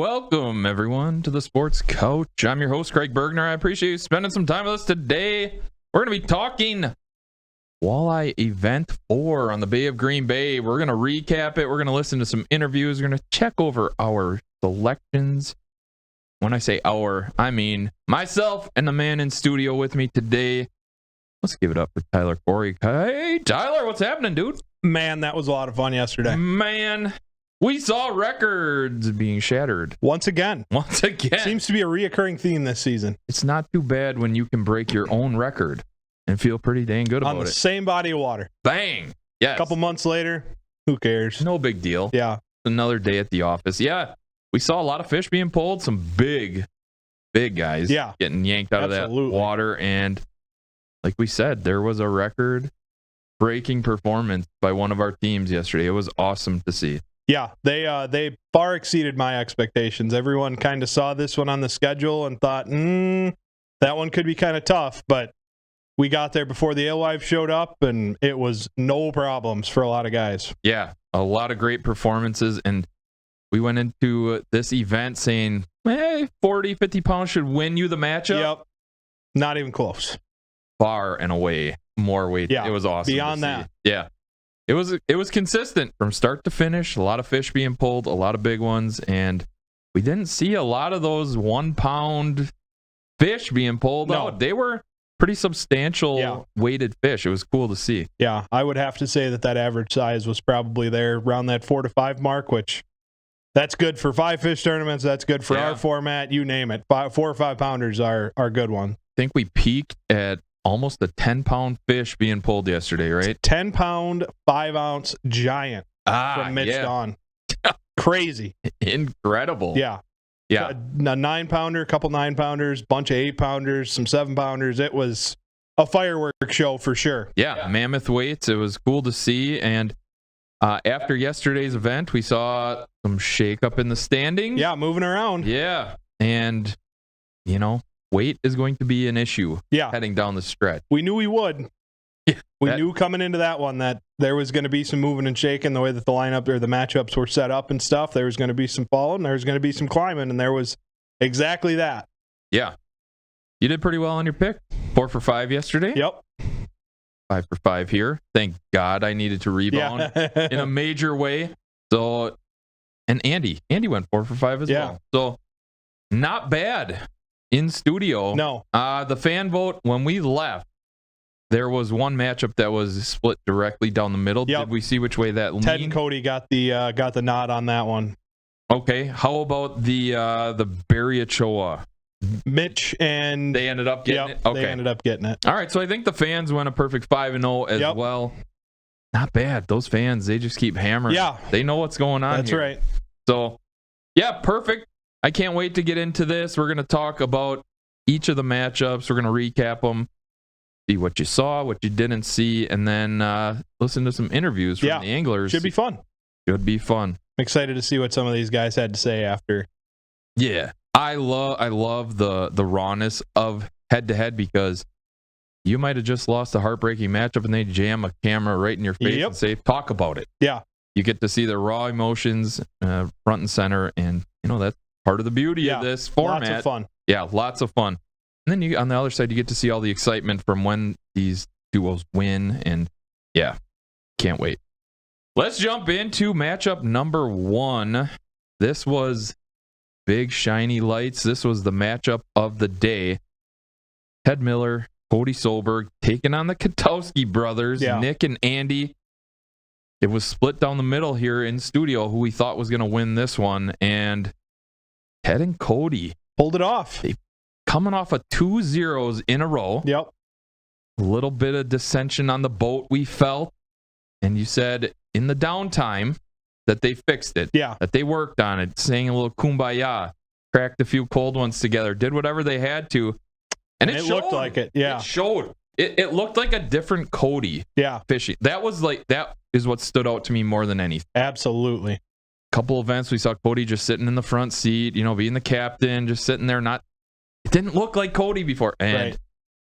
Welcome, everyone, to the Sports Couch. I'm your host, Craig Bergner. I appreciate you spending some time with us today. We're going to be talking Walleye Event 4 on the Bay of Green Bay. We're going to recap it. We're going to listen to some interviews. We're going to check over our selections. When I say our, I mean myself and the man in studio with me today. Let's give it up for Tyler Corey. Hey, Tyler, what's happening, dude? Man, that was a lot of fun yesterday. Man, we saw records being shattered. Once again. Seems to be a reoccurring theme this season. It's not too bad when you can break your own record and feel pretty dang good about it. On the same body of water. Bang. Yes. A couple months later, who cares? No big deal. Yeah. Another day at the office. Yeah. We saw a lot of fish being pulled. Some big guys getting yanked out of that water. And like we said, there was a record-breaking performance by one of our teams yesterday. It was awesome to see. Yeah, they far exceeded my expectations. Everyone kind of saw this one on the schedule and thought, that one could be kind of tough. But we got there before the alewives showed up, and it was no problems for a lot of guys. Yeah, a lot of great performances. And we went into this event saying, 40, 50 pounds should win you the matchup. Yep, not even close. Far and away, more weight. Yeah, it was awesome. Beyond that. Yeah. It was consistent from start to finish. A lot of fish being pulled, a lot of big ones, and we didn't see a lot of those 1 pound fish being pulled out. They were pretty substantial weighted fish. It was cool to see. Yeah, I would have to say that average size was probably there around that 4 to 5 mark, which that's good for 5 fish tournaments. That's good for our format. You name it. 4 or 5 pounders are good one. I think we peaked at almost a 10-pound fish being pulled yesterday, right? 10-pound, 5-ounce giant from Mitch Dawn. Crazy. Incredible. Yeah. Yeah. A 9-pounder, a couple 9-pounders, bunch of 8-pounders, some 7-pounders. It was a fireworks show for sure. Yeah, mammoth weights. It was cool to see. And after yesterday's event, we saw some shake-up in the standings. Yeah, moving around. Yeah. And, weight is going to be an issue heading down the stretch. We knew we would. We knew coming into that one that there was going to be some moving and shaking the way that the lineup or the matchups were set up and stuff. There was going to be some falling. There was going to be some climbing, and there was exactly that. Yeah. You did pretty well on your pick. 4 for 5 yesterday. Yep. 5 for 5 here. Thank God I needed to rebound in a major way. So, and Andy went 4 for 5 as well. So, not bad. In studio, no. The fan vote, when we left, there was one matchup that was split directly down the middle. Yep. Did we see which way that leaned? Ted and Cody got the nod on that one. Okay. How about the Barry Ochoa? Mitch and they ended up getting it? Okay. They ended up getting it. All right, so I think the fans went a perfect 5-0 as well. Not bad. Those fans, they just keep hammering. Yeah. They know what's going on. That's here. right. So, perfect. I can't wait to get into this. We're going to talk about each of the matchups. We're going to recap them, see what you saw, what you didn't see, and then listen to some interviews from the anglers. Should be fun. Should be fun. I'm excited to see what some of these guys had to say after. Yeah. I love the rawness of head-to-head because you might have just lost a heartbreaking matchup and they jam a camera right in your face and say, talk about it. Yeah. You get to see the raw emotions front and center, and that's part of the beauty of this format. Lots of fun. Yeah, lots of fun. And then on the other side, you get to see all the excitement from when these duos win. And can't wait. Let's jump into matchup number 1. This was big, shiny lights. This was the matchup of the day. Ted Miller, Cody Solberg taking on the Katowski brothers, Nick and Andy. It was split down the middle here in studio who we thought was going to win this one. And Ted and Cody pulled it off. They coming off of 2 zeros in a row. Yep. A little bit of dissension on the boat we felt. And you said in the downtime that they fixed it. Yeah. That they worked on it, sang a little kumbaya, cracked a few cold ones together, did whatever they had to. And it looked like it. Yeah. It showed. It looked like a different Cody. Yeah. Fishing. That is what stood out to me more than anything. Absolutely. Couple events we saw Cody just sitting in the front seat, being the captain, just sitting there. It didn't look like Cody before. And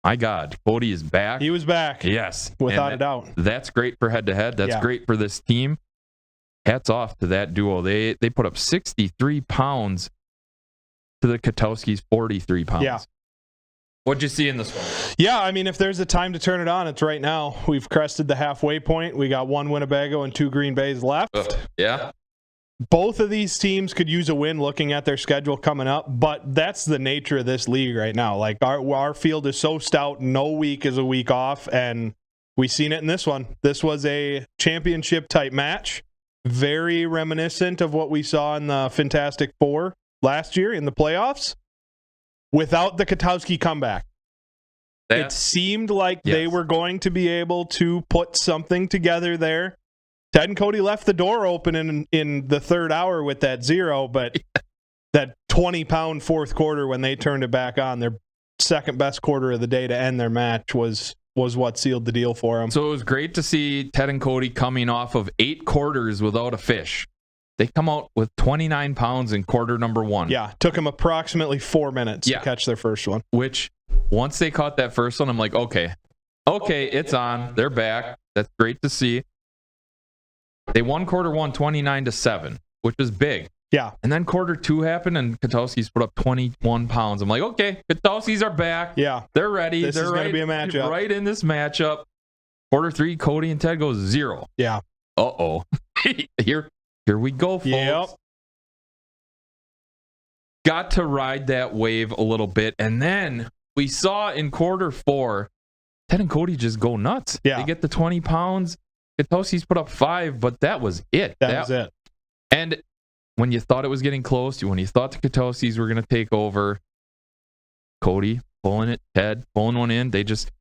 my God, Cody is back. He was back. Yes. Without a doubt. That's great for head-to-head. That's great for this team. Hats off to that duo. They put up 63 pounds to the Katowski's 43 pounds. Yeah. What'd you see in this one? Yeah, I mean, if there's a time to turn it on, it's right now. We've crested the halfway point. We got 1 Winnebago and 2 Green Bays left. Yeah. Both of these teams could use a win looking at their schedule coming up, but that's the nature of this league right now. Like, our field is so stout, no week is a week off, and we've seen it in this one. This was a championship-type match, very reminiscent of what we saw in the Fantastic Four last year in the playoffs, without the Katowski comeback. It seemed like they were going to be able to put something together there. Ted and Cody left the door open in the third hour with that 0, but that 20-pound fourth quarter when they turned it back on, their second best quarter of the day to end their match was what sealed the deal for them. So it was great to see Ted and Cody coming off of 8 quarters without a fish. They come out with 29 pounds in quarter number 1. Yeah, took them approximately 4 minutes to catch their first one. Which, once they caught that first one, I'm like, okay, it's on. They're back. That's great to see. They won quarter 1 29-7, which is big. Yeah. And then quarter 2 happened, and Katowski's put up 21 pounds. I'm like, okay, Katowski's are back. Yeah. They're ready. They're going to be a matchup. Right in this matchup. Quarter 3, Cody and Ted goes 0. Yeah. Uh-oh. Here we go, folks. Yep. Got to ride that wave a little bit. And then we saw in quarter 4, Ted and Cody just go nuts. Yeah. They get the 20 pounds. Katowski's put up 5, but that was it. That was it. And when you thought it was getting close, when you thought the Katowskis were going to take over, Cody pulling it, Ted pulling one in. They just,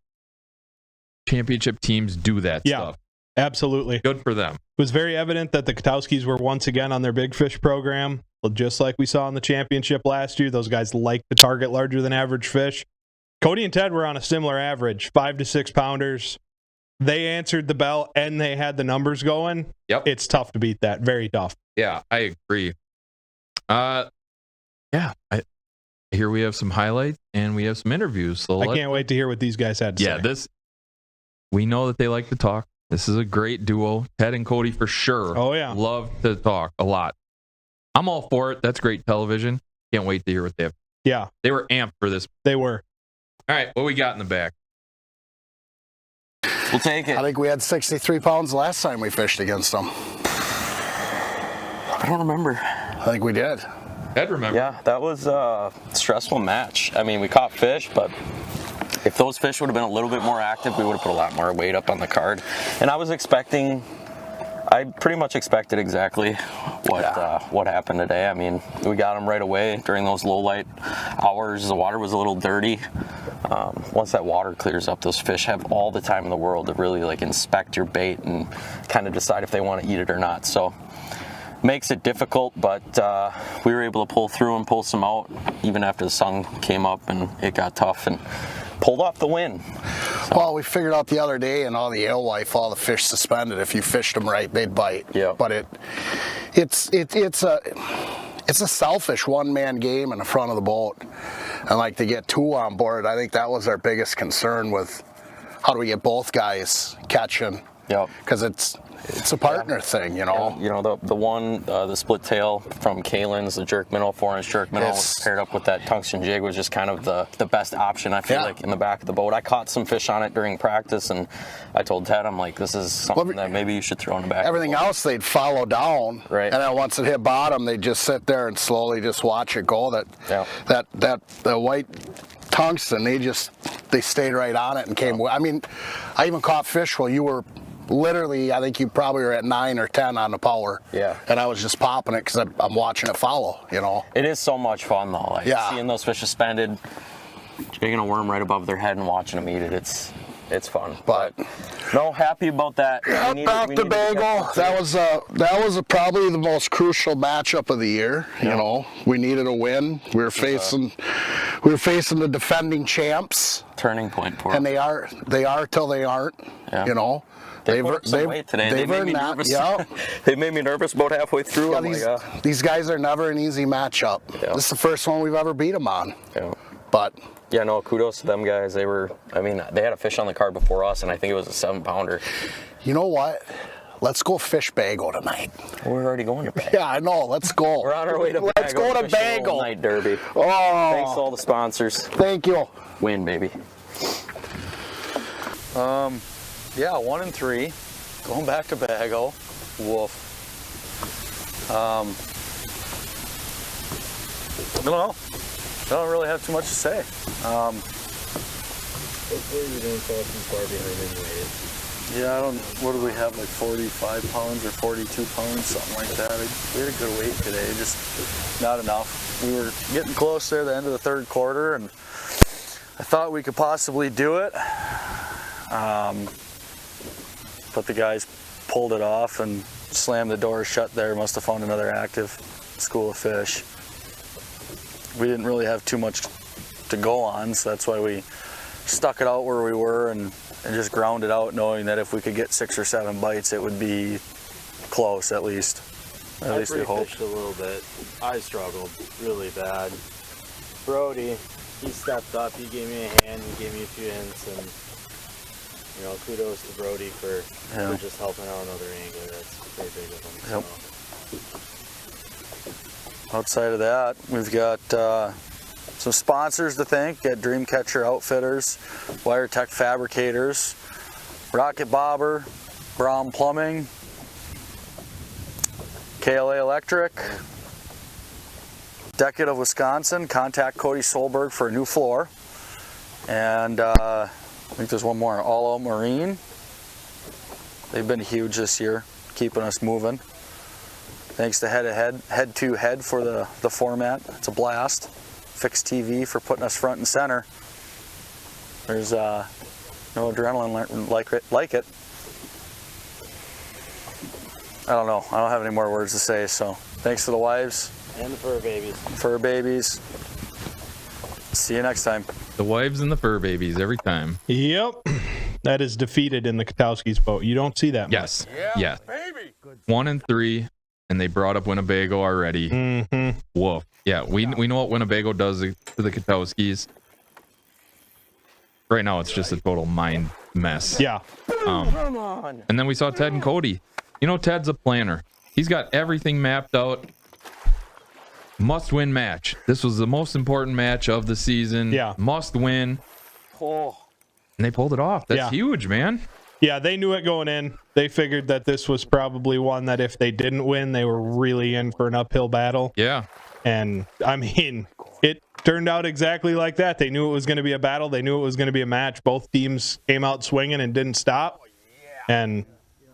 championship teams do that stuff. Absolutely. Good for them. It was very evident that the Katowskis were once again on their big fish program. Well, just like we saw in the championship last year, those guys like to target larger than average fish. Cody and Ted were on a similar average, 5 to 6 pounders. They answered the bell and they had the numbers going. Yep. It's tough to beat that. Very tough. Yeah, I agree. Here we have some highlights and we have some interviews. So I can't wait to hear what these guys had to say. We know that they like to talk. This is a great duo. Ted and Cody for sure. Oh, yeah. Love to talk a lot. I'm all for it. That's great television. Can't wait to hear what they have. Yeah. They were amped for this. They were. All right, what we got in the back? We'll take it. I think we had 63 pounds last time we fished against them. I don't remember. I think we did. Ted remember. Yeah, that was a stressful match. I mean, we caught fish, but if those fish would have been a little bit more active, we would have put a lot more weight up on the card. And I pretty much expected exactly what happened today. I mean, we got them right away during those low light hours. The water was a little dirty. Once that water clears up, those fish have all the time in the world to really inspect your bait and kind of decide if they want to eat it or not. So makes it difficult, but we were able to pull through and pull some out even after the sun came up and it got tough and pulled off the win. So. Well, we figured out the other day in all the alewife, all the fish suspended. If you fished them right, they'd bite. Yeah. But it's a selfish one-man game in the front of the boat. And to get 2 on board, I think that was our biggest concern with how do we get both guys catching. Yep. Because it's a partner thing, you know. You know, the split tail from Kalen's, the jerk minnow, 4-inch jerk minnow, paired up with that tungsten jig was just kind of the best option, I feel like, in the back of the boat. I caught some fish on it during practice, and I told Ted, I'm like, this is something that maybe you should throw in the back. Everything else they'd follow down, right? And then once it hit bottom, they'd just sit there and slowly just watch it go. The white tungsten, they stayed right on it and came. I mean, I even caught fish while you were. Literally, I think you probably were at 9 or 10 on the power. Yeah. And I was just popping it because I'm watching it follow, you know. It is so much fun, though. Seeing those fish suspended, jigging a worm right above their head and watching them eat it, it's fun. But no, happy about that. Back to bagel. That was probably the most crucial matchup of the year. Yeah. You know, we needed a win. We were facing the defending champs. Turning point for them. And they are till they aren't. Yeah. You know. They put up some weight today. They made me nervous. Yep. They made me nervous about halfway through. Yeah, these guys are never an easy matchup. Yeah. This is the first one we've ever beat them on. Yeah. But yeah, no, kudos to them guys. They had a fish on the card before us, and I think it was a 7-pounder. You know what? let's go fish Bago tonight. We're already going to Bago. Yeah, I know. Let's go. We're on our way to Bago. Let's go to Fish a little Bago. Night Derby. Oh. Thanks to all the sponsors. Thank you. Win, baby. Yeah, 1 and 3. Going back to Bago. Woof. I don't know. I don't really have too much to say. Hopefully we don't fall too far behind anyways. Yeah, I don't. What do we have? Like 45 pounds or 42 pounds, something like that. We had a good weight today, just not enough. We were getting close there, the end of the third quarter, and I thought we could possibly do it. But the guys pulled it off and slammed the door shut there. Must have found another active school of fish. We didn't really have too much to go on, so that's why we stuck it out where we were and just ground it out, knowing that if we could get 6 or 7 bites, it would be close at least. At least we hoped. Fished a little bit. I struggled really bad. Brody, he stepped up. He gave me a hand. He gave me a few hints, and kudos to Brody for just helping out another angler. That's very big of him. Yep. Outside of that, we've got some sponsors to thank. Got Dreamcatcher Outfitters, WireTech Fabricators, Rocket Bobber, Brown Plumbing, KLA Electric, Decade of Wisconsin. Contact Cody Solberg for a new floor. And I think there's one more, All Out Marine. They've been huge this year, keeping us moving. Thanks to Head2Head, Head2Head for the format. It's a blast. Fixed TV for putting us front and center. There's no adrenaline like it. I don't know. I don't have any more words to say. So thanks to the wives And the fur babies. Fur babies. See you next time. The wives and the fur babies every time. Yep. That is defeated in the Katowski's boat. You don't see that much. Yes. Yeah. 1 and 3, and they brought up Winnebago already. Mm-hmm. Woof. Yeah, we know what Winnebago does to the Katowskis. Right now, it's just a total mind mess. Yeah. Come on. And then we saw Ted and Cody. Ted's a planner. He's got everything mapped out. Must-win match. This was the most important match of the season. Yeah. Must win. Oh. And they pulled it off. That's huge, man. Yeah, they knew it going in. They figured that this was probably one that if they didn't win, they were really in for an uphill battle. Yeah. And, I mean, it turned out exactly like that. They knew it was going to be a battle. They knew it was going to be a match. Both teams came out swinging and didn't stop. And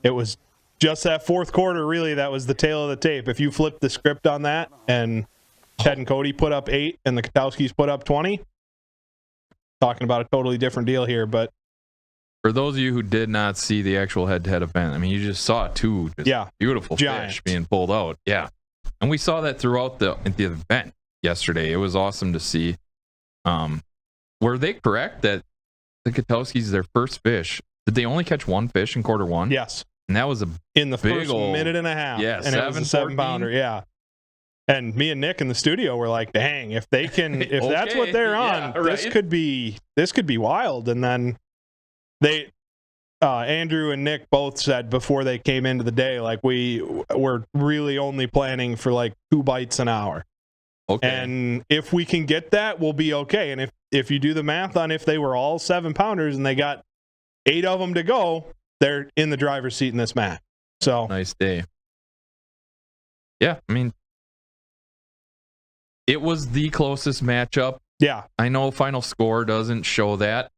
it was just that fourth quarter, really, that was the tail of the tape. If you flip the script on that and Ted and Cody put up 8 and the Katowskis put up 20, talking about a totally different deal here. But for those of you who did not see the actual head-to-head event, I mean, you just saw 2 beautiful Giants. fish being pulled out. Yeah. And we saw that throughout the event yesterday. It was awesome to see. Were they correct that the Katowskis, their first fish, did they only catch 1 fish in quarter 1? yes, And that was a in the big first old minute and a half. yeah, and it was a 7-14. 7-pounder. Yeah. And me and Nick in the studio were like, dang, if they can, if that's what they're on, this could be wild. And then they, Andrew and Nick both said before they came into the day, like, we were really only planning for like 2 bites an hour. Okay. And if we can get that, we'll be okay. And if you do the math on if they were all 7-pounders and they got 8 of them to go, they're in the driver's seat in this match. So Nice day. Yeah, I mean, it was the closest matchup. yeah, I know final score doesn't show that,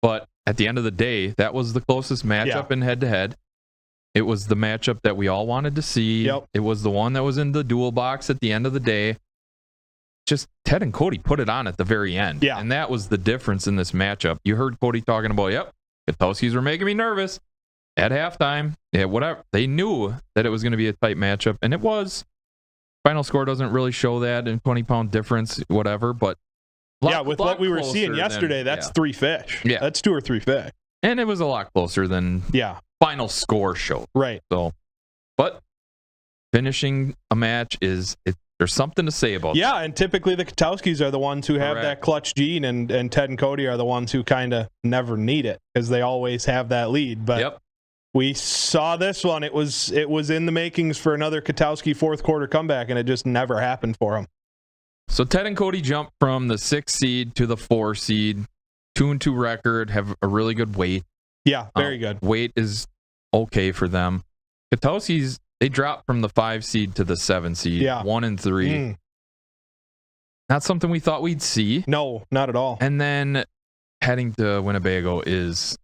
but at the end of the day, that was the closest matchup in head-to-head. It was the matchup that we all wanted to see. Yep. It was the one that was in the dual box at the end of the day. Just Ted and Cody put it on at the very end. Yeah. And that was the difference in this matchup. You heard Cody talking about, Katowskis were making me nervous at halftime. Yeah, whatever. They knew that it was going to be a tight matchup, and it was. Final score doesn't really show that in 20-pound difference, whatever, but with what we were seeing yesterday, that's 3 fish. Yeah. That's 2 or 3 fish. And it was a lot closer than final score showed. Right. So, but finishing a match there's something to say about Yeah, and typically the Katowskis are the ones who have that clutch gene, and Ted and Cody are the ones who kind of never need it because they always have that lead. But We saw this one. It was in the makings for another Katowski fourth quarter comeback, and it just never happened for him. So Ted and Cody jumped from the 6 seed to the 4 seed, 2-2 record, have a really good weight. Yeah, very good. Weight is okay for them. Katowski's, they dropped from the 5 seed to the 7 seed, 1-3. Not something we thought we'd see. No, not at all. And then heading to Winnebago is,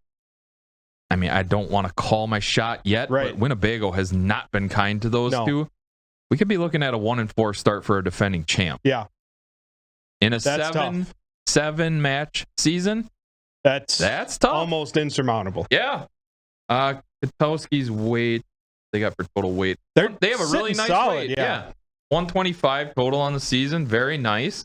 I mean, I don't want to call my shot yet, but Winnebago has not been kind to those two. We could be looking at a 1-4 start for a defending champ. Yeah. In a 7 match season, that's tough. Almost insurmountable. Yeah. Katowski's weight, they got for total weight. They have a really nice weight. Yeah. 125 total on the season. Very nice.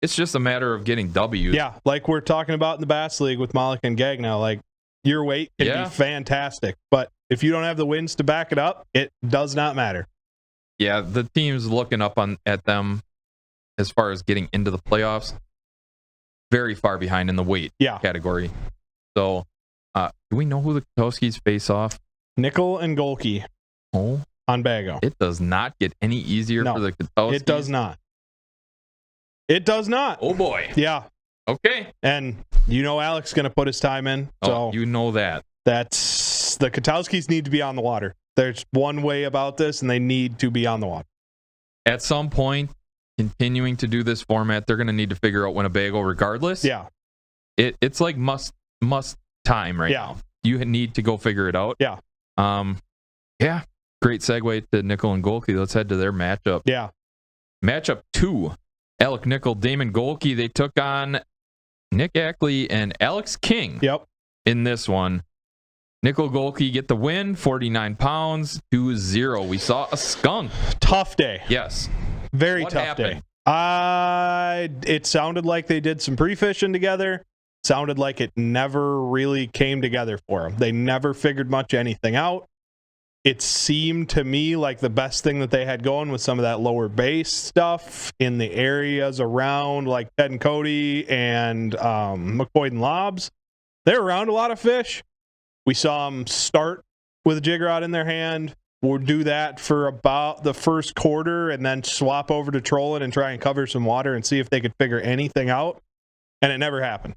It's just a matter of getting W's. Yeah, like we're talking about in the Bass League with Malik and Gagnow. Like, your weight can be fantastic, but if you don't have the wins to back it up, it does not matter. Yeah, the team's looking up at them as far as getting into the playoffs. Very far behind in the weight category. So, do we know who the Katowskis face off? Nickel and Golke. Oh. On Bago. It does not get any easier for the Katowskis. It does not. It does not. Oh, boy. Yeah. Okay. And you know Alex's going to put his time in. So you know that. That's the Katowskis need to be on the water. There's one way about this, and they need to be on the water. At some point, continuing to do this format, they're going to need to figure out Winnebago regardless. Yeah. It's like must time right now. You need to go figure it out. Yeah. Yeah. Great segue to Nickel and Golke. Let's head to their matchup. Yeah. Matchup 2. Alec Nickel, Damon Golke. They took on Nick Ackley and Alex King. Yep. In this one. Nickel Golke get the win, 49 pounds to 0. We saw a skunk. Tough day. Yes. Very tough day. It sounded like they did some pre-fishing together. Sounded like it never really came together for them. They never figured much anything out. It seemed to me like the best thing that they had going was some of that lower base stuff in the areas around like Ted and Cody and McCoy and Lobs. They're around a lot of fish. We saw them start with a jig rod in their hand. We'll do that for about the first quarter and then swap over to trolling and try and cover some water and see if they could figure anything out. And it never happened.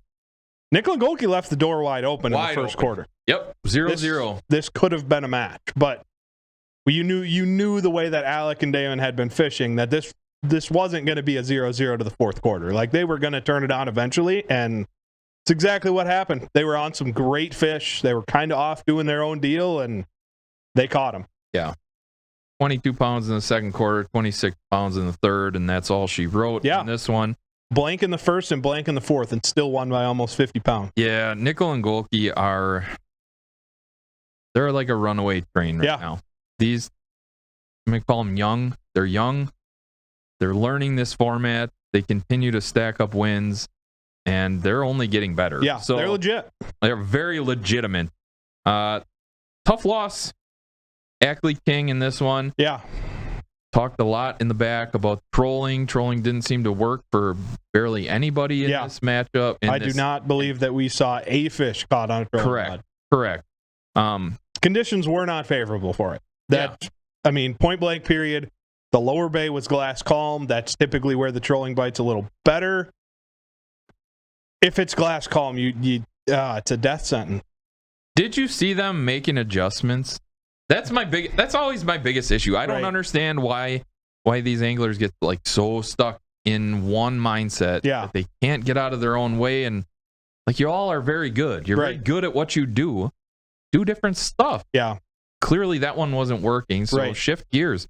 Nickel and Golke left the door wide open in the first quarter. Yep, 0-0. This could have been a match, but you knew the way that Alec and Damon had been fishing that this wasn't going to be a 0-0 to the fourth quarter. Like, they were going to turn it on eventually, and it's exactly what happened. They were on some great fish. They were kind of off doing their own deal, and they caught them. Yeah. 22 pounds in the second quarter, 26 pounds in the third, and that's all she wrote in this one. Blank in the first and blank in the fourth, and still won by almost 50 pounds. Yeah, Nickel and Golke they're like a runaway train right now. These, I'm going to call them young. They're young. They're learning this format. They continue to stack up wins, and they're only getting better. Yeah, so they're legit. They're very legitimate. Tough loss. Ackley King in this one. Yeah. Talked a lot in the back about trolling. Trolling didn't seem to work for barely anybody in this matchup. I do not believe that we saw a fish caught on a trolling rod. Correct. Conditions were not favorable for it. I mean, point blank period. The lower bay was glass calm. That's typically where the trolling bite's a little better. If it's glass calm, it's a death sentence. Did you see them making adjustments? That's always my biggest issue. I don't understand why these anglers get like so stuck in one mindset that they can't get out of their own way. And like, you all are very good. You're very good at what you do. Do different stuff. Yeah. Clearly that one wasn't working. So shift gears.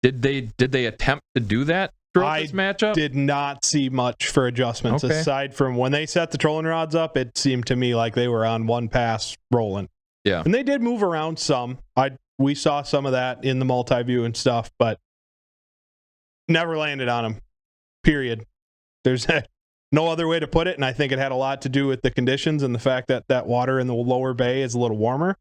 Did they attempt to do that throughout this matchup? Did not see much for adjustments aside from when they set the trolling rods up. It seemed to me like they were on one pass rolling. Yeah. And they did move around some. We saw some of that in the multi-view and stuff, but never landed on them. Period. There's no other way to put it, and I think it had a lot to do with the conditions and the fact that that water in the lower bay is a little warmer.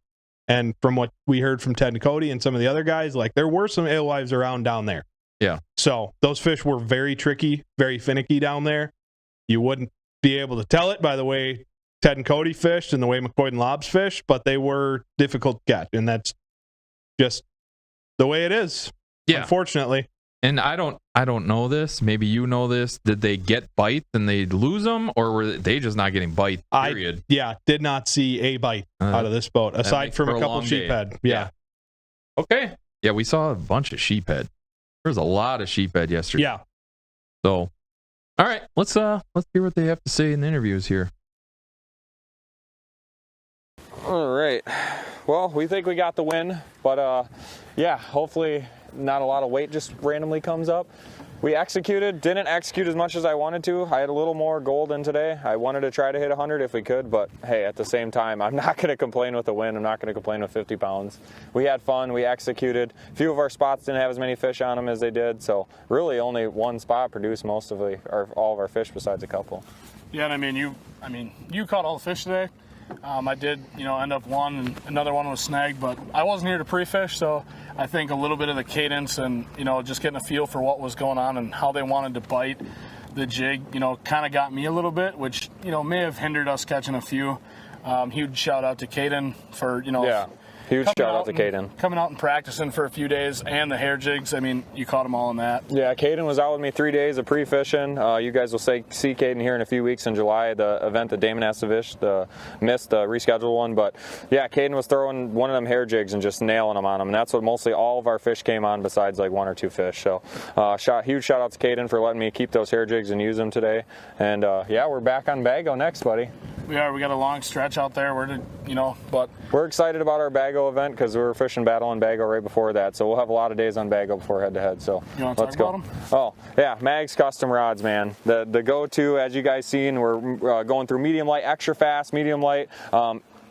And from what we heard from Ted and Cody and some of the other guys, like, there were some alewives around down there. Yeah. So those fish were very tricky, very finicky down there. You wouldn't be able to tell it by the way Ted and Cody fished and the way McCoy and Lobs fished, but they were difficult to catch, and that's just the way it is. Yeah. Unfortunately. And I don't know this. Maybe you know this. Did they get bites and they lose them, or were they just not getting bites? Period. Did not see a bite out of this boat aside from a couple sheephead. Yeah. Okay. Yeah, we saw a bunch of sheephead. There was a lot of sheephead yesterday. Yeah. So, all right, let's hear what they have to say in the interviews here. All right. Well, we think we got the win, but yeah, hopefully not a lot of weight just randomly comes up. We didn't execute as much as I wanted to. I had a little more gold in today. I wanted to try to hit 100 if we could, but hey, at the same time, I'm not going to complain with the win. I'm not going to complain with 50 pounds. We had fun. We executed. A few of our spots didn't have as many fish on them as they did, so really only one spot produced all of our fish besides a couple. Yeah, and you caught all the fish today. I did, end up one, and another one was snagged, but I wasn't here to pre-fish, so I think a little bit of the cadence and, just getting a feel for what was going on and how they wanted to bite the jig, kind of got me a little bit, which, may have hindered us catching a few. Huge shout out to Caden for, Huge shout out to Caden. Coming out and practicing for a few days, and the hair jigs. I mean, you caught them all in that. Yeah, Caden was out with me 3 days of pre-fishing. You guys will see Caden here in a few weeks in July, the event that Damon has to fish, the rescheduled one. But yeah, Caden was throwing one of them hair jigs and just nailing them on them. And that's what mostly all of our fish came on besides like one or two fish. So huge shout out to Caden for letting me keep those hair jigs and use them today. And yeah, we're back on Bago next, buddy. We are. We got a long stretch out there. But we're excited about our Bago event because we were fishing Battle and Bago right before that. So we'll have a lot of days on Bago before Head2Head. So you want to let's talk go. About them? Oh yeah, Mag's custom rods, man. The go-to, as you guys seen, we're going through medium light, extra fast, medium light.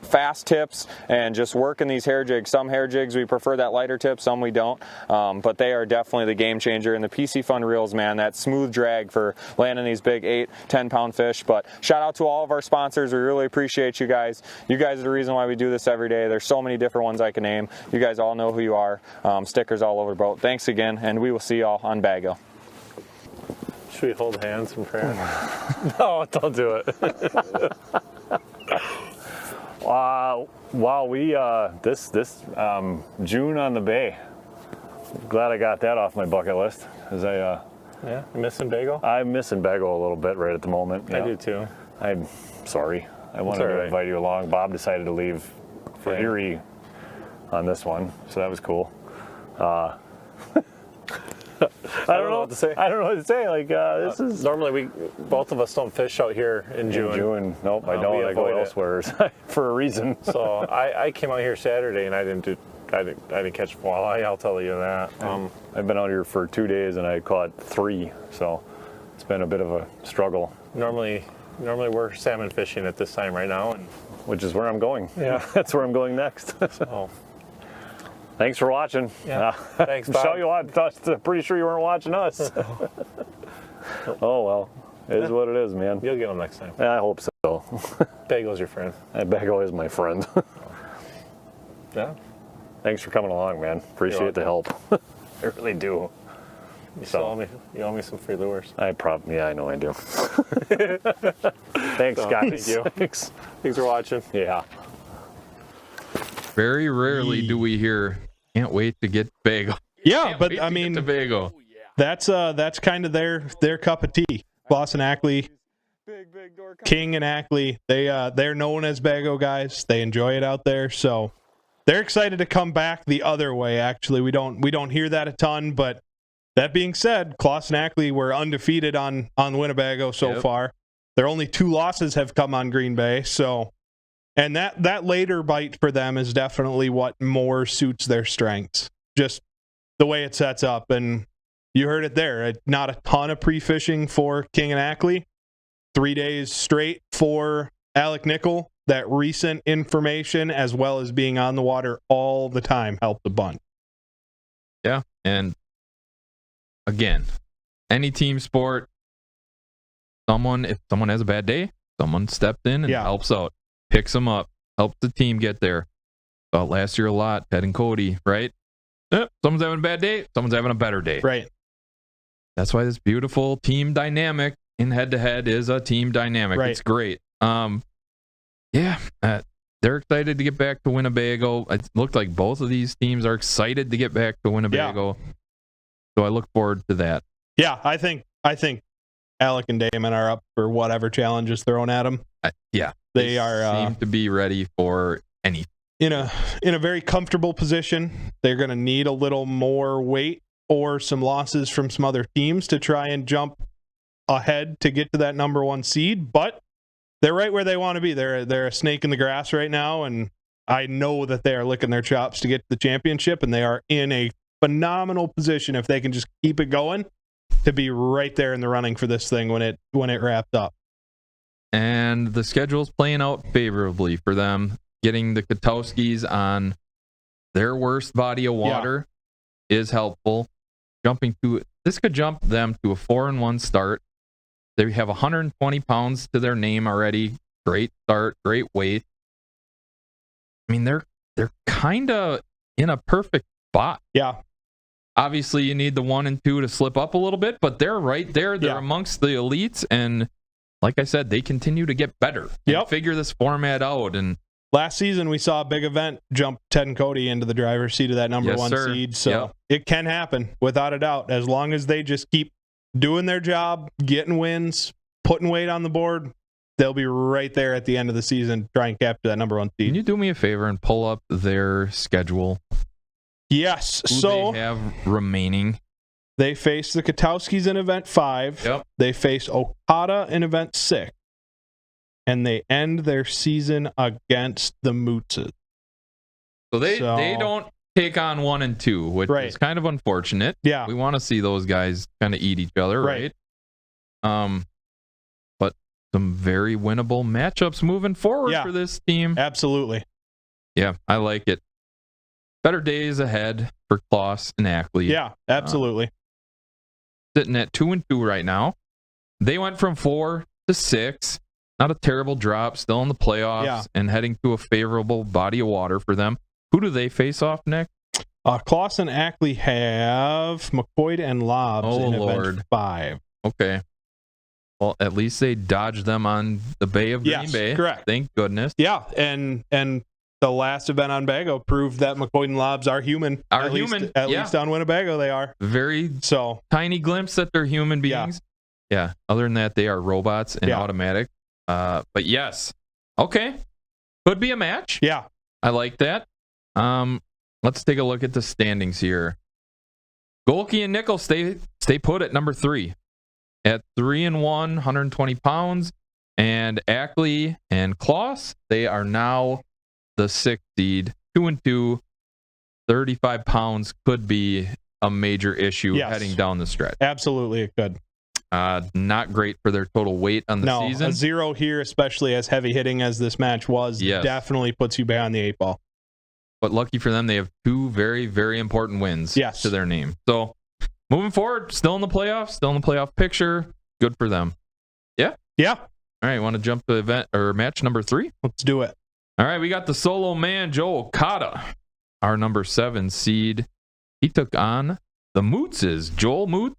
Fast tips and just working these hair jigs. Some hair jigs we prefer that lighter tip, some we don't, but they are definitely the game changer. And the PC Fun reels, man, that smooth drag for landing these big 8-10 pound fish. But shout out to all of our sponsors. We really appreciate you guys. You guys are the reason why we do this every day. There's so many different ones I can name. You guys all know who you are. Stickers all over the boat. Thanks again, and we will see y'all on Bago. Should we hold hands in prayer? No, don't do it. Wow, we this June on the bay. Glad I got that off my bucket list. Yeah, you missing Bago? I'm missing Bago a little bit right at the moment. I do too. I'm sorry. I wanted to invite you along. Bob decided to leave for Erie on this one, so that was cool. I don't know what to say. I don't know what to say. Like this is normally both of us don't fish out here in June. Nope, I don't. I go elsewhere for a reason. So I came out here Saturday and I didn't catch walleye. I'll tell you that. I've been out here for 2 days and I caught 3. So it's been a bit of a struggle. Normally we're salmon fishing at this time right now, and which is where I'm going. Yeah, that's where I'm going next. So. Thanks for watching. Yeah. Thanks, Bob. Show you I'm pretty sure you weren't watching us. Oh, well. It is what it is, man. You'll get them next time. Yeah, I hope so. Bago's your friend. Bago is my friend. Yeah. Thanks for coming along, man. Appreciate the help. I really do. You owe me some free lures. I know I do. Thanks, guys. Thank you. Thanks for watching. Yeah. Very rarely do we hear, can't wait to get Bago. Yeah, but I mean, Bago. That's kind of their cup of tea. Boss and Ackley, King and Ackley, they're known as Bago guys. They enjoy it out there, so they're excited to come back the other way. Actually, we don't hear that a ton, but that being said, Kloss and Ackley were undefeated on Winnebago so far. Their only 2 losses have come on Green Bay, so. And that later bite for them is definitely what more suits their strengths. Just the way it sets up. And you heard it there. Not a ton of pre-fishing for King and Ackley. 3 days straight for Alec Nickel. That recent information, as well as being on the water all the time, helped a bunch. Yeah. And again, any team sport, if someone has a bad day, someone stepped in and helps out. Picks them up, helps the team get there. Thought last year a lot, Ted and Cody, right? Someone's having a bad day, someone's having a better day. Right. That's why this beautiful team dynamic in Head2Head is a team dynamic. Right. It's great. they're excited to get back to Winnebago. It looked like both of these teams are excited to get back to Winnebago. Yeah. So I look forward to that. Yeah, I think Alec and Damon are up for whatever challenge is thrown at them. They seem to be ready for anything. In a very comfortable position. They're going to need a little more weight or some losses from some other teams to try and jump ahead to get to that number 1 seed, but they're right where they want to be. They're a snake in the grass right now, and I know that they are licking their chops to get to the championship, and they are in a phenomenal position if they can just keep it going to be right there in the running for this thing when it wrapped up. And the schedule's playing out favorably for them. Getting the Katowskis on their worst body of water is helpful. This could jump them to a 4-1 start. They have 120 pounds to their name already. Great start, great weight. I mean, they're kind of in a perfect spot. Yeah. Obviously, you need the 1 and 2 to slip up a little bit, but they're right there. They're amongst the elites, and like I said, they continue to get better. And figure this format out. And last season, we saw a big event jump Ted and Cody into the driver's seat of that number 1 seed. So it can happen, without a doubt, as long as they just keep doing their job, getting wins, putting weight on the board. They'll be right there at the end of the season trying to capture that number 1 seed. Can you do me a favor and pull up their schedule? Yes. Who they have remaining? They face the Katowskis in Event 5. Yep. They face Okada in Event 6. And they end their season against the Mootses. So they don't take on 1 and 2, which is kind of unfortunate. Yeah. We want to see those guys kind of eat each other, right? But some very winnable matchups moving forward for this team. Absolutely. Yeah, I like it. Better days ahead for Klaus and Ackley. Yeah, absolutely. Sitting at 2 and 2 right now. They went from 4 to 6. Not a terrible drop. Still in the playoffs and heading to a favorable body of water for them. Who do they face off, Nick? Klaus and Ackley have McCoy and Lobbs in Event 5. Okay. Well, at least they dodged them on the Bay of Green Bay. Correct. Thank goodness. Yeah, and the last event on Bago proved that McCoy and Lobbs are human. At least on Winnebago they are. Very tiny glimpse that they're human beings. Yeah. Other than that, they are robots and automatic. But yes. Okay. Could be a match. Yeah. I like that. Let's take a look at the standings here. Golke and Nickel stay put at number 3 at 3-1, 120 pounds, and Ackley and Klaus, they are now the 6th seed, 2 and 2, 35 pounds could be a major issue heading down the stretch. Absolutely, it could. Not great for their total weight on the season. A 0 here, especially as heavy hitting as this match was, definitely puts you behind the 8 ball. But lucky for them, they have 2 very, very important wins to their name. So moving forward, still in the playoffs, still in the playoff picture. Good for them. Yeah? Yeah. All right, want to jump to event or match number 3? Let's do it. All right, we got the solo man, Joe Okada, our number 7 seed. He took on the Mootses, Joel Moot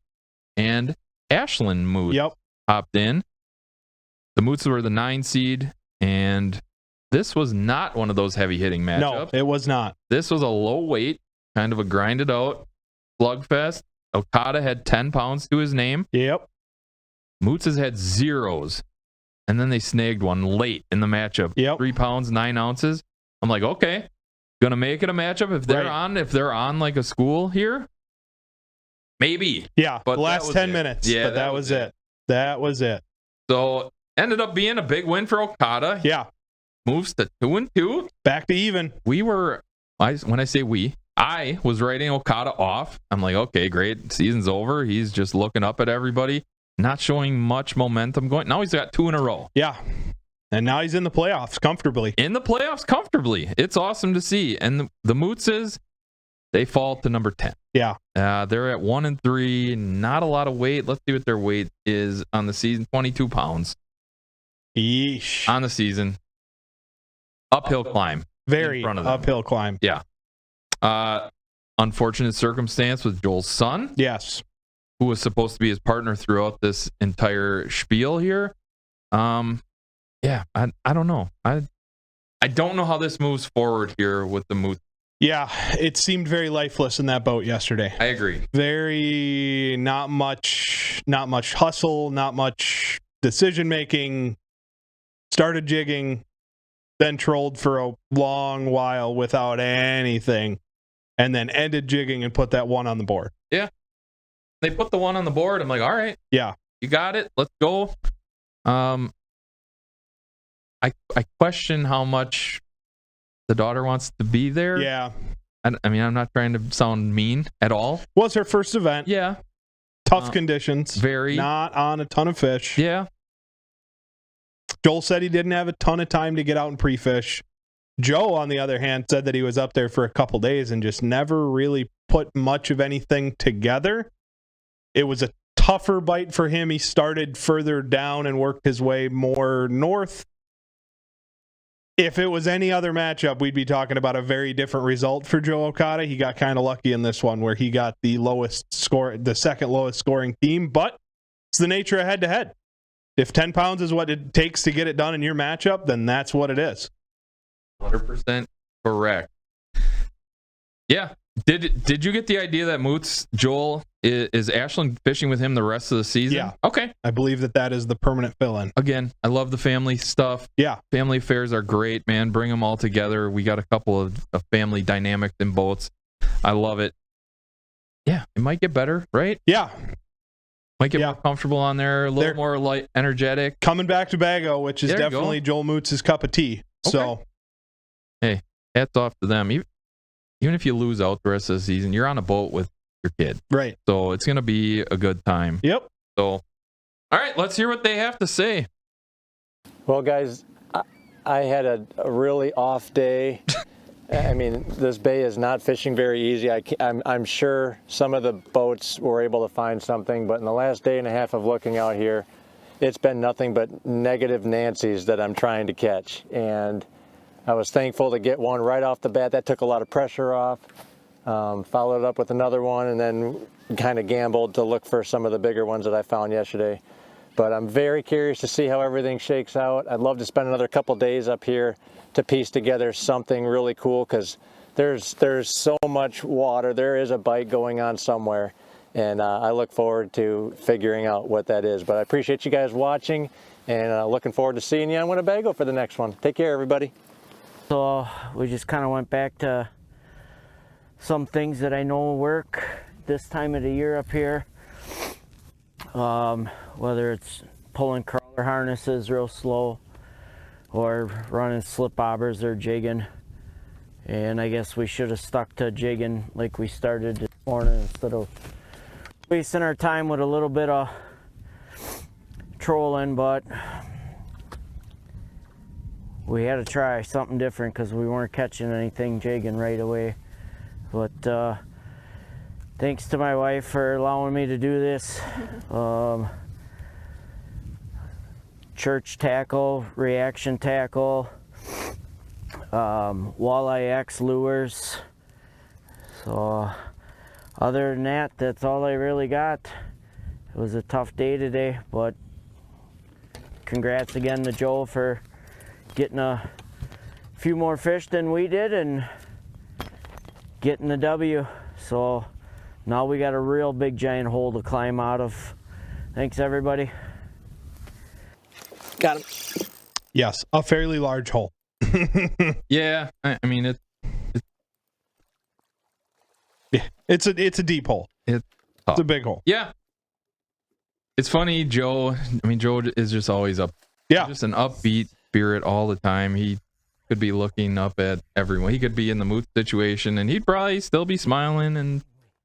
and Ashlyn Moot. Hopped in. The Mootses were the 9 seed, and this was not one of those heavy-hitting matchups. No, it was not. This was a low weight, kind of a grinded-out slugfest. Okada had 10 pounds to his name. Yep. Moots had 0s, and then they snagged one late in the matchup. 3 pounds, 9 ounces. I'm like, okay, gonna make it a matchup if they're on like a school here. Maybe. Yeah, but the last 10 minutes. Yeah, but that was it. That was it. So ended up being a big win for Okada. Yeah. Moves to 2 and 2. Back to even. When I say we, I was writing Okada off. I'm like, okay, great. Season's over. He's just looking up at everybody, not showing much momentum going. Now he's got 2 in a row. Yeah. And now he's in the playoffs comfortably. It's awesome to see. And the Mootses, they fall to number 10. Yeah. They're at 1 and 3. Not a lot of weight. Let's see what their weight is on the season. 22 pounds. Yeesh. On the season. Uphill climb. Very uphill climb. Yeah. Unfortunate circumstance with Joel's son. Yes. Who was supposed to be his partner throughout this entire spiel here. Yeah, I don't know. I don't know how this moves forward here with the moose. Yeah, it seemed very lifeless in that boat yesterday. I agree. Very not much hustle, not much decision making. Started jigging, then trolled for a long while without anything, and then ended jigging and put that one on the board. Yeah. They put the one on the board. I'm like, all right. Yeah. You got it. Let's go. I question how much the daughter wants to be there. Yeah. I mean, I'm not trying to sound mean at all. Was her first event. Yeah. Tough conditions. Very. Not on a ton of fish. Yeah. Joel said he didn't have a ton of time to get out and pre-fish. Joe, on the other hand, said that he was up there for a couple days and just never really put much of anything together. It was a tougher bite for him. He started further down and worked his way more north. If it was any other matchup, we'd be talking about a very different result for Joe Okada. He got kind of lucky in this one where he got the lowest score, the second lowest scoring team, but it's the nature of head-to-head. If 10 pounds is what it takes to get it done in your matchup, then that's what it is. 100% correct. Yeah. Did you get the idea that Moots, Joel, is Ashland fishing with him the rest of the season? Yeah. Okay. I believe that is the permanent fill-in. Again, I love the family stuff. Yeah. Family affairs are great, man. Bring them all together. We got a couple of family dynamics in boats. I love it. Yeah, it might get better, right? Yeah. Might get more comfortable on there, a little more light, energetic. Coming back to Bago, which is definitely Joel Moots' cup of tea. Okay. So, hey, hats off to them. Even if you lose out the rest of the season, you're on a boat with your kid. Right. So it's going to be a good time. Yep. So, all right, let's hear what they have to say. Well, guys, I had a really off day. I mean, this bay is not fishing very easy. I'm sure some of the boats were able to find something, but in the last day and a half of looking out here, it's been nothing but negative Nancy's that I'm trying to catch. And I was thankful to get one right off the bat. That took a lot of pressure off. Followed up with another one, and then kind of gambled to look for some of the bigger ones that I found yesterday. But I'm very curious to see how everything shakes out. I'd love to spend another couple days up here to piece together something really cool, because there's so much water. There is a bite going on somewhere, and I look forward to figuring out what that is. But I appreciate you guys watching, and looking forward to seeing you on Winnebago for the next one. Take care, everybody. So we just kind of went back to some things that I know work this time of the year up here. Whether it's pulling crawler harnesses real slow or running slip bobbers or jigging. And I guess we should have stuck to jigging like we started this morning instead of wasting our time with a little bit of trolling, but we had to try something different because we weren't catching anything jigging right away. But thanks to my wife for allowing me to do this. Church tackle, reaction tackle, Walleye X lures. So other than that, that's all I really got. It was a tough day today, but congrats again to Joel for getting a few more fish than we did and getting the W. So now we got a real big giant hole to climb out of. Thanks, everybody. Got him. yes, a fairly large hole. Yeah, I mean it's a deep hole. It's a big hole. Yeah. It's funny, Joe. I mean, Joe is just always up. Yeah. Just an upbeat spirit all the time. He could be looking up at everyone. He could be in the mood situation, and he'd probably still be smiling and,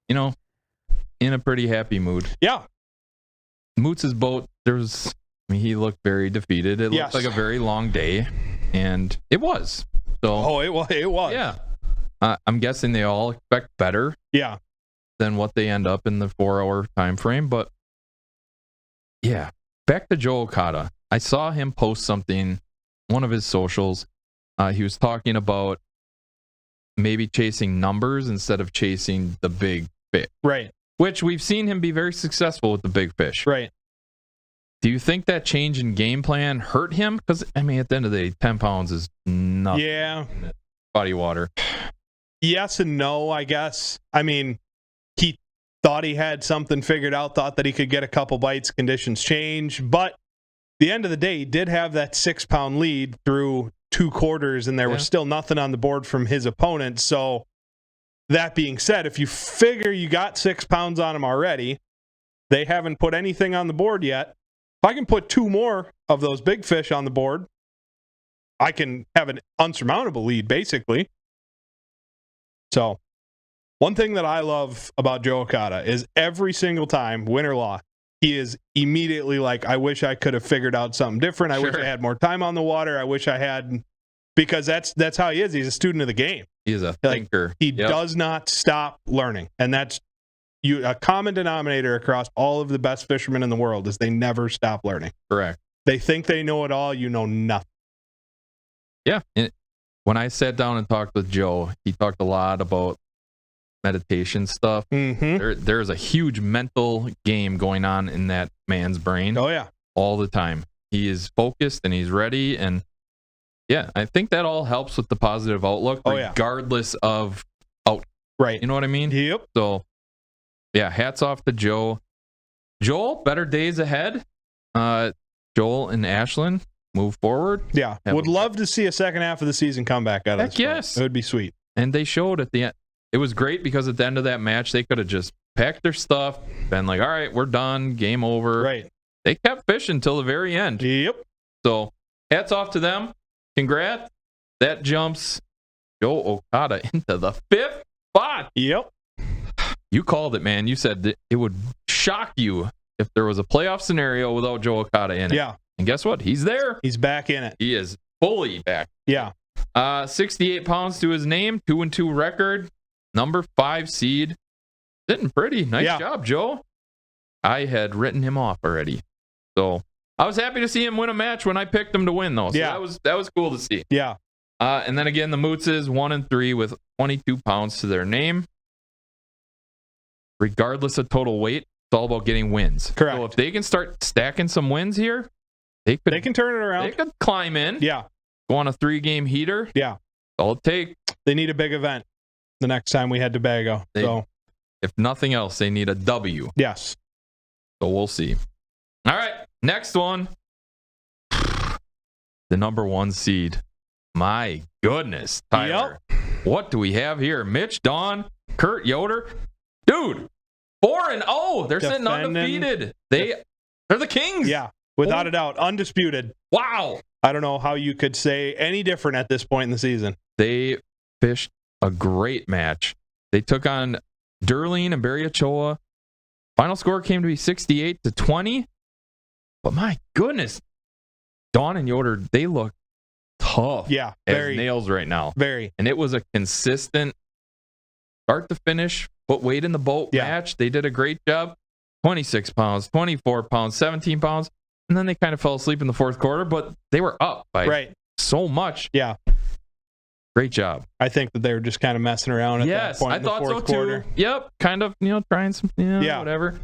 in a pretty happy mood. Yeah. Moots' boat, he looked very defeated. It looked like a very long day, and it was. So. It was. Yeah. I'm guessing they all expect better. Yeah. Than what they end up in the 4-hour time frame, but yeah. Back to Joe Okada. I saw him post something, one of his socials. He was talking about maybe chasing numbers instead of chasing the big fish. Right. Which we've seen him be very successful with the big fish. Right. Do you think that change in game plan hurt him? Because, I mean, at the end of the day, 10 pounds is nothing. Yeah. Body water. Yes and no, I guess. I mean, he thought he had something figured out, thought that he could get a couple bites, conditions change. But at the end of the day, he did have that 6-pound lead through 2 quarters, and there was still nothing on the board from his opponent. So that being said, if you figure you got 6 pounds on him already, they haven't put anything on the board yet. If I can put 2 more of those big fish on the board, I can have an unsurmountable lead, basically. So, one thing that I love about Joe Okada is every single time, win or loss, he is immediately like, I wish I could have figured out something different. I wish I had more time on the water. I wish I had, because that's how he is. He's a student of the game. He is a thinker. He does not stop learning. And that's a common denominator across all of the best fishermen in the world is they never stop learning. Correct. They think they know it all. You know nothing. Yeah. And when I sat down and talked with Joe, he talked a lot about meditation stuff. Mm-hmm. There's a huge mental game going on in that man's brain. Oh, yeah. All the time. He is focused and he's ready. And yeah, I think that all helps with the positive outlook, regardless of out. Right. You know what I mean? Yep. So, yeah, hats off to Joe. Joel, better days ahead. Joel and Ashlyn move forward. Yeah. Would love to see a second half of the season comeback out of this. Yes. It would be sweet. And they showed at the end. It was great because at the end of that match, they could have just packed their stuff, been like, all right, we're done, game over. Right. They kept fishing till the very end. Yep. So, hats off to them. Congrats. That jumps Joe Okada into the 5th spot. Yep. You called it, man. You said that it would shock you if there was a playoff scenario without Joe Okada in it. Yeah. And guess what? He's there. He's back in it. He is fully back. Yeah. 68 pounds to his name, 2-2 record, number 5 seed. Sitting pretty. Nice job, Joe. I had written him off already. So I was happy to see him win a match when I picked him to win, though. So that was cool to see. Yeah. And then again, the Mootses 1-3 with 22 pounds to their name. Regardless of total weight, it's all about getting wins. Correct. So if they can start stacking some wins here, they can turn it around. They could climb in. Yeah. Go on a 3-game heater. Yeah. All it takes. They need a big event the next time we head to Bago. So if nothing else, they need a W. Yes. So we'll see. All right. Next one. The number 1 seed. My goodness, Tyler. Yep. What do we have here? Mitch, Dawn, Kurt Yoder. Dude, 4-0. They're sitting undefeated. They're the Kings. Yeah, without a doubt. Undisputed. Wow. I don't know how you could say any different at this point in the season. They fished a great match. They took on Durline and Barry Ochoa. Final score came to be 68-20. But my goodness, Dawn and Yoder, they look tough as nails right now. Very. And it was a consistent start to finish, put weight in the boat match. They did a great job. 26 pounds, 24 pounds, 17 pounds. And then they kind of fell asleep in the 4th quarter, but they were up by so much. Yeah. Great job. I think that they were just kind of messing around at that point in the 4th quarter. Yep. Kind of, trying some, whatever.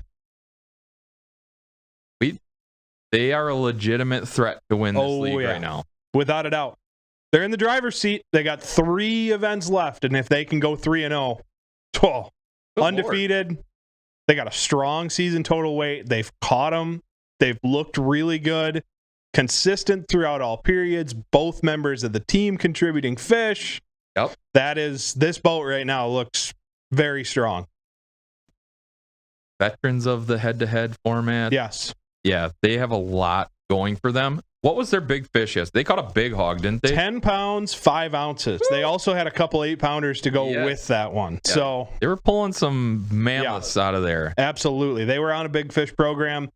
They are a legitimate threat to win this league right now. Without a doubt. They're in the driver's seat. They got 3 events left, and if they can go 3-0, undefeated. Lord. They got a strong season total weight. They've caught them. They've looked really good. Consistent throughout all periods. Both members of the team contributing fish. Yep. This boat right now looks very strong. Veterans of the head-to-head format. Yes. Yeah, they have a lot going for them. What was their big fish? Yes, they caught a big hog, didn't they? 10 pounds, 5 ounces. They also had a couple 8-pounders to go with that one. Yeah. So they were pulling some mammoths out of there. Absolutely. They were on a big fish program.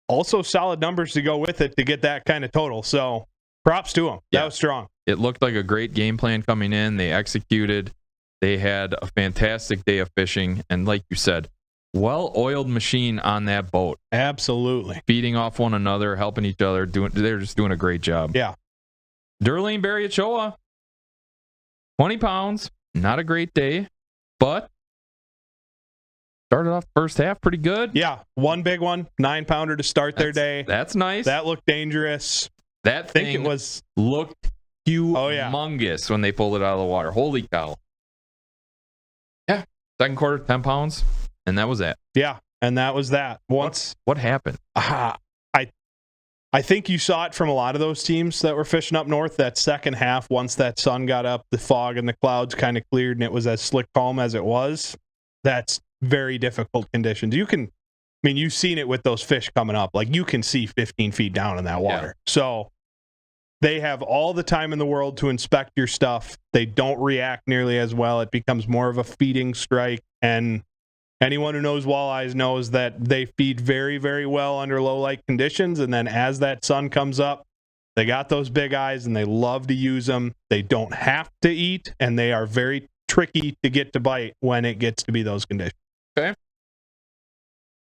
Also solid numbers to go with it to get that kind of total. So props to them. That was strong. It looked like a great game plan coming in. They executed. They had a fantastic day of fishing. And like you said, well-oiled machine on that boat. Absolutely. Feeding off one another, helping each other. They're just doing a great job. Yeah. Durline Barry Ochoa, 20 pounds. Not a great day, but started off first half pretty good. Yeah, one big one, 9-pounder to start their day. That's nice. That looked dangerous. That thing looked humongous when they pulled it out of the water. Holy cow. Yeah, second quarter, 10 pounds, and that was that. Yeah, and that was that. What happened? I think you saw it from a lot of those teams that were fishing up north. That second half, once that sun got up, the fog and the clouds kind of cleared, and it was as slick calm as it was. That's very difficult conditions. You've seen it with those fish coming up. Like, you can see 15 feet down in that water. Yeah. So they have all the time in the world to inspect your stuff. They don't react nearly as well. It becomes more of a feeding strike, and anyone who knows walleyes knows that they feed very, very well under low light conditions, and then as that sun comes up, they got those big eyes, and they love to use them. They don't have to eat, and they are very tricky to get to bite when it gets to be those conditions. Okay.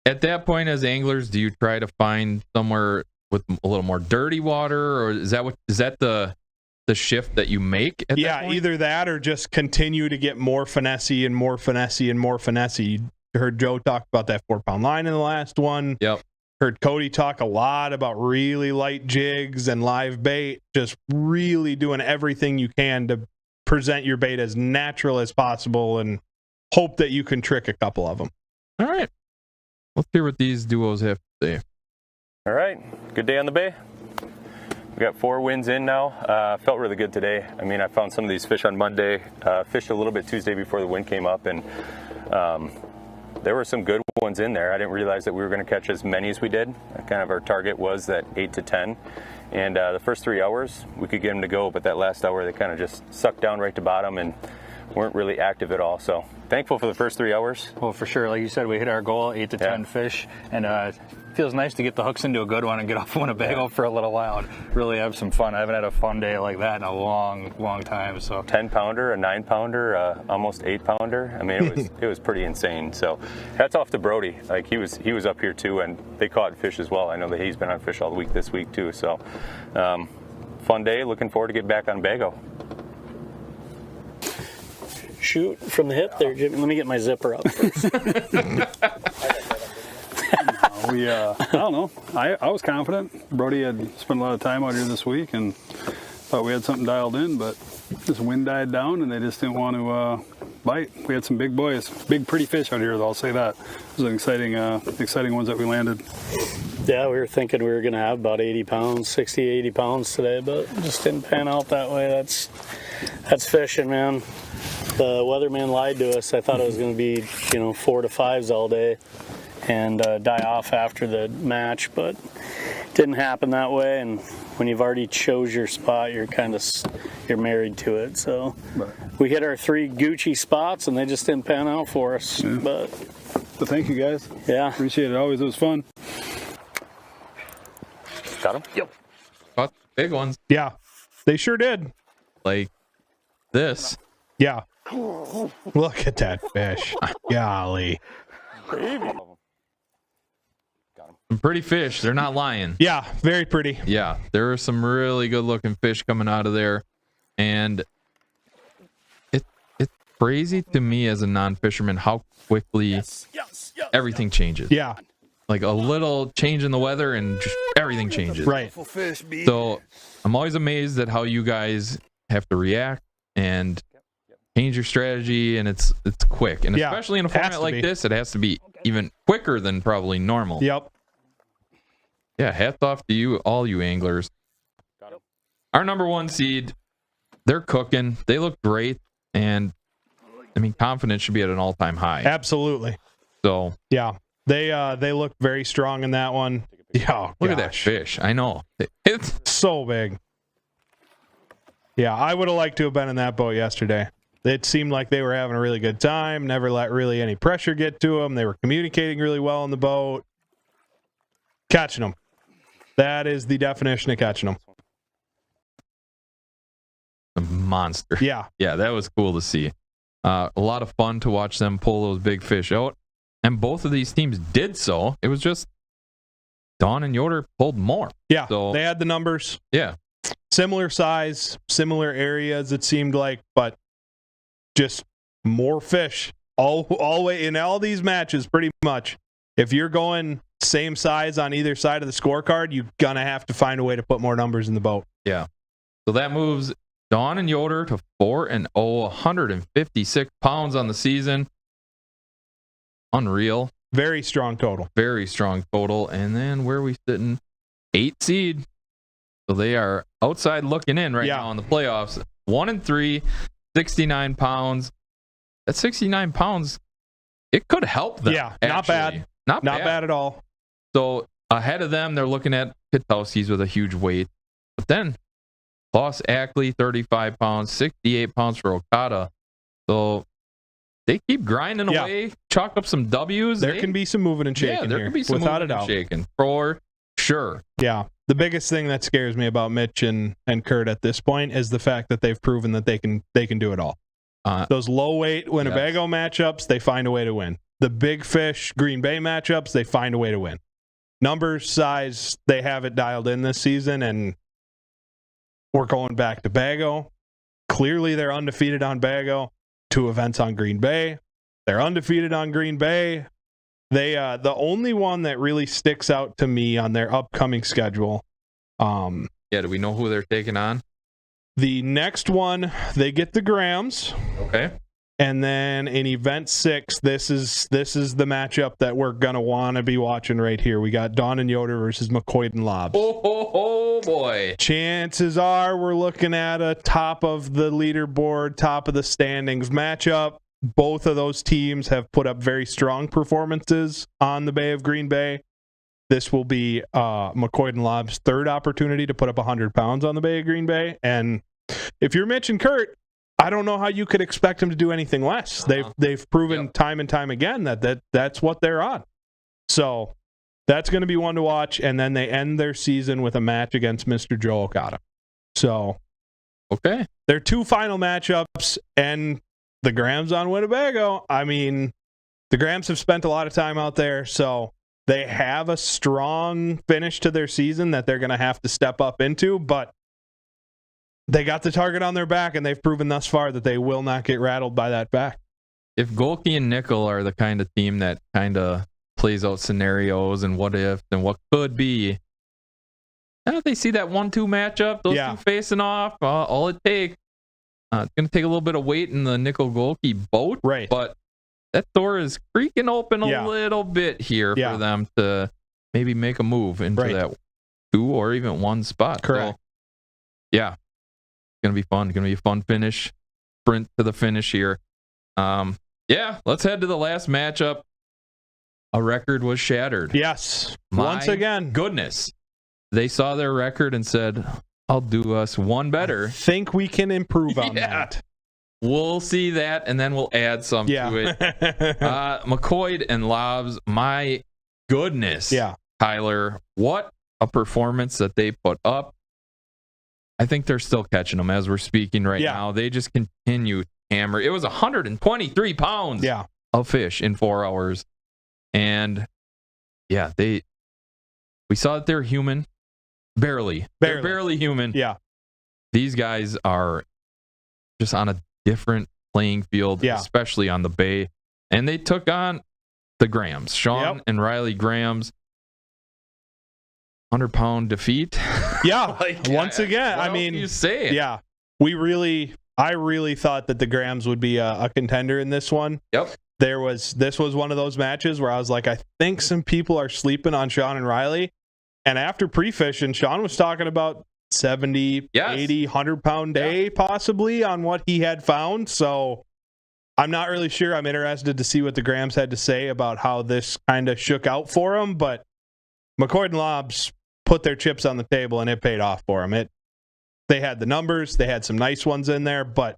At that point, as anglers, do you try to find somewhere with a little more dirty water, or is that the shift that you make at that point? Either that or just continue to get more finessey and more finessey and more finessey. You heard Joe talk about that 4-pound line in the last one. Yep. Heard Cody talk a lot about really light jigs and live bait, just really doing everything you can to present your bait as natural as possible and hope that you can trick a couple of them. All right. Let's hear what these duos have to say. All right. Good day on the bay. We got 4 wins in now. Felt really good today. I mean, I found some of these fish on Monday, fished a little bit Tuesday before the wind came up, and there were some good ones in there. I didn't realize that we were going to catch as many as we did. Kind of our target was that 8 to 10. And the first 3 hours, we could get them to go, but that last hour, they kind of just sucked down right to bottom and weren't really active at all. So thankful for the first 3 hours. Well, for sure. Like you said, we hit our goal, 8 to 10 fish, and it feels nice to get the hooks into a good one and get off Winnebago for a little while and really have some fun. I haven't had a fun day like that in a long, long time. So 10-pounder, a 9-pounder, almost 8-pounder. I mean, it was pretty insane. So hats off to Brody. Like he was up here too, and they caught fish as well. I know that he's been on fish all week this week too. So fun day. Looking forward to get back on Bago. Shoot from the hip there, Jimmy. Let me get my zipper up first. I don't know. I was confident. Brody had spent a lot of time out here this week and thought we had something dialed in, but this wind died down and they just didn't want to bite. We had some big boys, big pretty fish out here, I'll say that. It was an exciting ones that we landed. Yeah, we were thinking we were going to have about 80 pounds, 60, 80 pounds today, but it just didn't pan out that way. That's fishing, man. The weatherman lied to us. I thought it was going to be, 4 to 5s all day and die off after the match, but it didn't happen that way. And when you've already chose your spot, you're married to it. So we hit our 3 Gucci spots, and they just didn't pan out for us. Yeah. But thank you guys. Yeah, appreciate it. Always, it was fun. Got them? Yep. Caught big ones. Yeah, they sure did. Like this. Yeah. Look at that fish. Golly. Some pretty fish. They're not lying. Yeah, very pretty. Yeah, there are some really good looking fish coming out of there. And it's crazy to me as a non-fisherman how quickly everything changes. Yeah. Like a little change in the weather and just everything changes. Right. So I'm always amazed at how you guys have to react and change your strategy, and it's quick. And especially in a format like this, it has to be even quicker than probably normal. Yep. Yeah, hats off to you, all you anglers. Our number 1 seed, they're cooking. They look great, and I mean, confidence should be at an all-time high. Absolutely. So yeah, they look very strong in that one. Yeah, look at that fish. I know it's so big. Yeah, I would have liked to have been in that boat yesterday. It seemed like they were having a really good time. Never let really any pressure get to them. They were communicating really well on the boat. Catching them. That is the definition of catching them. A monster. Yeah. Yeah, that was cool to see. A lot of fun to watch them pull those big fish out. And both of these teams did so. It was just Dawn and Yoder pulled more. Yeah, so, they had the numbers. Yeah. Similar size, similar areas, it seemed like, but just more fish. Always in all these matches, pretty much, if you're going same size on either side of the scorecard, you're going to have to find a way to put more numbers in the boat. Yeah. So that moves Dawn and Yoder to 4-0, 156 pounds on the season. Unreal. Very strong total. Very strong total. And then where are we sitting? 8 seed. So they are outside looking in right now in the playoffs. 1-3, 69 pounds. That 69 pounds, it could help them. Yeah, not bad. Not bad at all. So ahead of them, they're looking at Pitowski's with a huge weight. But then, Klaus Ackley, 35 pounds, 68 pounds for Okada. So they keep grinding away, chalk up some W's. There can be some moving and shaking there here, can be some without moving a doubt. and shaking, for sure. Yeah. The biggest thing that scares me about Mitch and Kurt at this point is the fact that they've proven that they can do it all. Those low weight Winnebago matchups, they find a way to win. The big fish Green Bay matchups, they find a way to win. Numbers, size, they have it dialed in this season, and we're going back to Bago. Clearly, they're undefeated on Bago. 2 events on Green Bay. They're undefeated on Green Bay. They the only one that really sticks out to me on their upcoming schedule. Do we know who they're taking on? The next one, they get the Grams. Okay. And then in event 6, this is the matchup that we're gonna want to be watching right here. We got Dawn and Yoder versus McCoy and Lobs. Oh boy! Chances are we're looking at a top of the leaderboard, top of the standings matchup. Both of those teams have put up very strong performances on the Bay of Green Bay. This will be McCoy and Lob's 3rd opportunity to put up 100 pounds on the Bay of Green Bay. And if you're Mitch and Kurt, I don't know how you could expect them to do anything less. They've proven time and time again that's what they're on. So that's going to be one to watch. And then they end their season with a match against Mr. Joe Okada. So okay, their 2 final matchups, and the Grams on Winnebago. I mean, the Grams have spent a lot of time out there, so they have a strong finish to their season that they're going to have to step up into, but they got the target on their back, and they've proven thus far that they will not get rattled by that back. If Golke and Nickel are the kind of team that kind of plays out scenarios and what if and what could be, now they see that 1-2 matchup, those 2 facing off, all it takes. It's going to take a little bit of weight in the Nickel Golke boat, right? But that door is creaking open a little bit here for them to maybe make a move into that 2 or even 1 spot. Correct. So, it's going to be fun. It's going to be a fun finish, sprint to the finish here. Let's head to the last matchup. A record was shattered. Yes, once again. Goodness. They saw their record and said, I'll do us one better. Think we can improve on that. We'll see that, and then we'll add some to it. McCoy and Lobs, my goodness. Yeah. Tyler, what a performance that they put up. I think they're still catching them as we're speaking right now. They just continue to hammer. It was 123 pounds of fish in 4 hours. And, we saw that they're human. Barely. They're barely human. Yeah. These guys are just on a different playing field, especially on the Bay. And they took on the Grams. Sean and Riley Grams. 100-pound defeat. Yeah. Once again, what I mean, you say? Yeah. I really thought that the Grams would be a contender in this one. Yep. This was one of those matches where I was like, I think some people are sleeping on Sean and Riley. And after pre-fishing, Sean was talking about 70, 80, 100-pound day possibly on what he had found. So I'm not really sure. I'm interested to see what the Grams had to say about how this kind of shook out for them. But McCoy and Lobs put their chips on the table, and it paid off for them. They had the numbers. They had some nice ones in there. But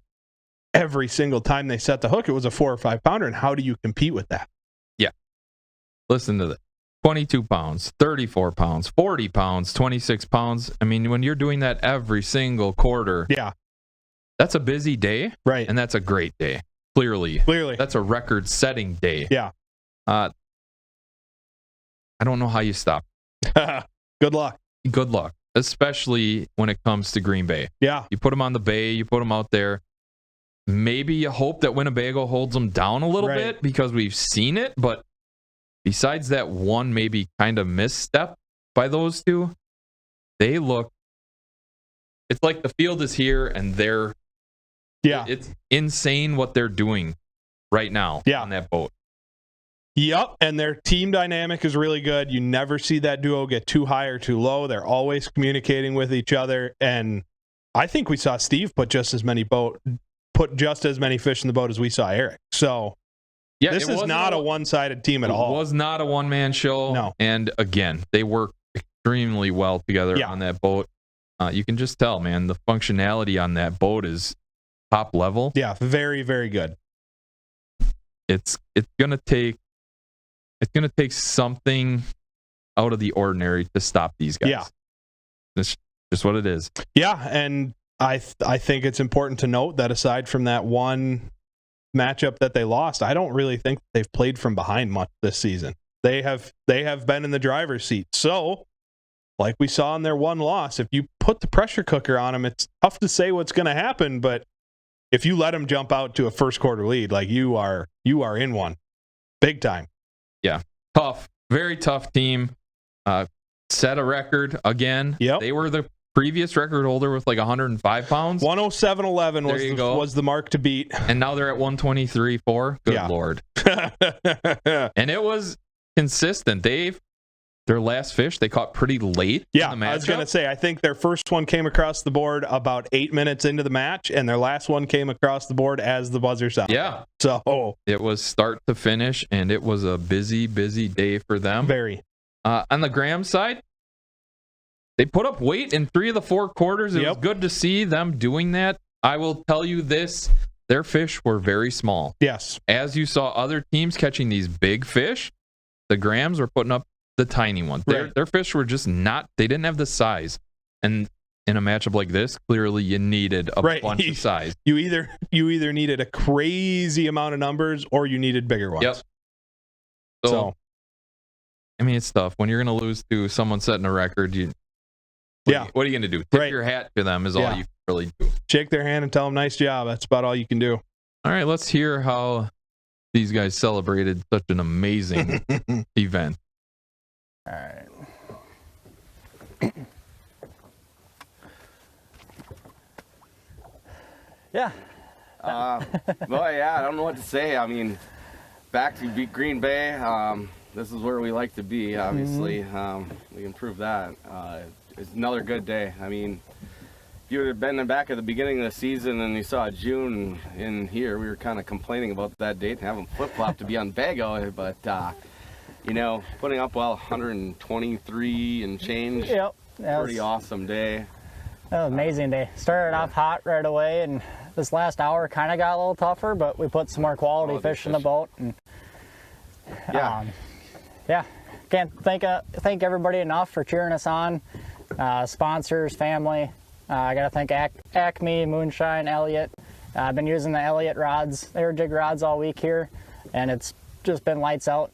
every single time they set the hook, it was a 4 or 5 pounder. And how do you compete with that? Yeah. Listen to this. 22 pounds, 34 pounds, 40 pounds, 26 pounds. I mean, when you're doing that every single quarter, that's a busy day, right? And that's a great day. Clearly, that's a record-setting day. Yeah. I don't know how you stop. Good luck. Good luck, especially when it comes to Green Bay. Yeah. You put them on the Bay, you put them out there. maybe you hope that Winnebago holds them down a little bit because we've seen it. But besides that one maybe kind of misstep by those two, they look, it's like the field is here and they're, it's insane what they're doing right now on that boat. Yep, and their team dynamic is really good. You never see that duo get too high or too low. They're always communicating with each other, and I think we saw Steve put just as many fish in the boat as we saw Eric. So this is not a one-sided team at all. It was not a one-man show. No. And again, they work extremely well together on that boat. You can just tell, man, the functionality on that boat is top level. Yeah, very, very good. It's gonna take something out of the ordinary to stop these guys. Yeah. That's just what it is. Yeah, and I think it's important to note that aside from that one matchup that they lost, I don't really think they've played from behind much this season. They have been in the driver's seat. So, like we saw in their one loss, if you put the pressure cooker on them, it's tough to say what's going to happen, but if you let them jump out to a first quarter lead, like you are in one. Big time. Yeah. Tough. Very tough team. Set a record again. Yep. They were the previous record holder with like 105 pounds. 107.11 was the mark to beat. And now they're at 123.4. Good Lord. And it was consistent. Their last fish they caught pretty late in the matchup. I was going to say, I think their first one came across the board about 8 minutes into the match, and their last one came across the board as the buzzer sounded. Yeah. So it was start to finish, and it was a busy, busy day for them. Very. On the Graham side, they put up weight in 3 of the 4 quarters. It was good to see them doing that. I will tell you this, their fish were very small. Yes. As you saw other teams catching these big fish, the Grahams were putting up the tiny ones. Their fish were just they didn't have the size. And in a matchup like this, clearly you needed a bunch of size. You either needed a crazy amount of numbers or you needed bigger ones. Yep. So I mean, it's tough. When you're going to lose to someone setting a record, what are you going to do? Tip your hat to them is all you can really do. Shake their hand and tell them nice job. That's about all you can do. All right, let's hear how these guys celebrated such an amazing event. All right. Well, I don't know what to say. I mean, back to beat Green Bay. This is where we like to be, obviously. We can prove that. It's another good day. I mean, if you would have been back at the beginning of the season and you saw June in here, we were kind of complaining about that date and having flip-flop to be on Bago, but putting up 123 and change. Yep. Pretty awesome day. That was an amazing day. Started off hot right away, and this last hour kind of got a little tougher, but we put some more quality fish in the boat. And can't thank everybody enough for cheering us on. Sponsors, family. I got to thank Acme, Moonshine, Elliott. I've been using the Elliott rods, air jig rods all week here, and it's just been lights out.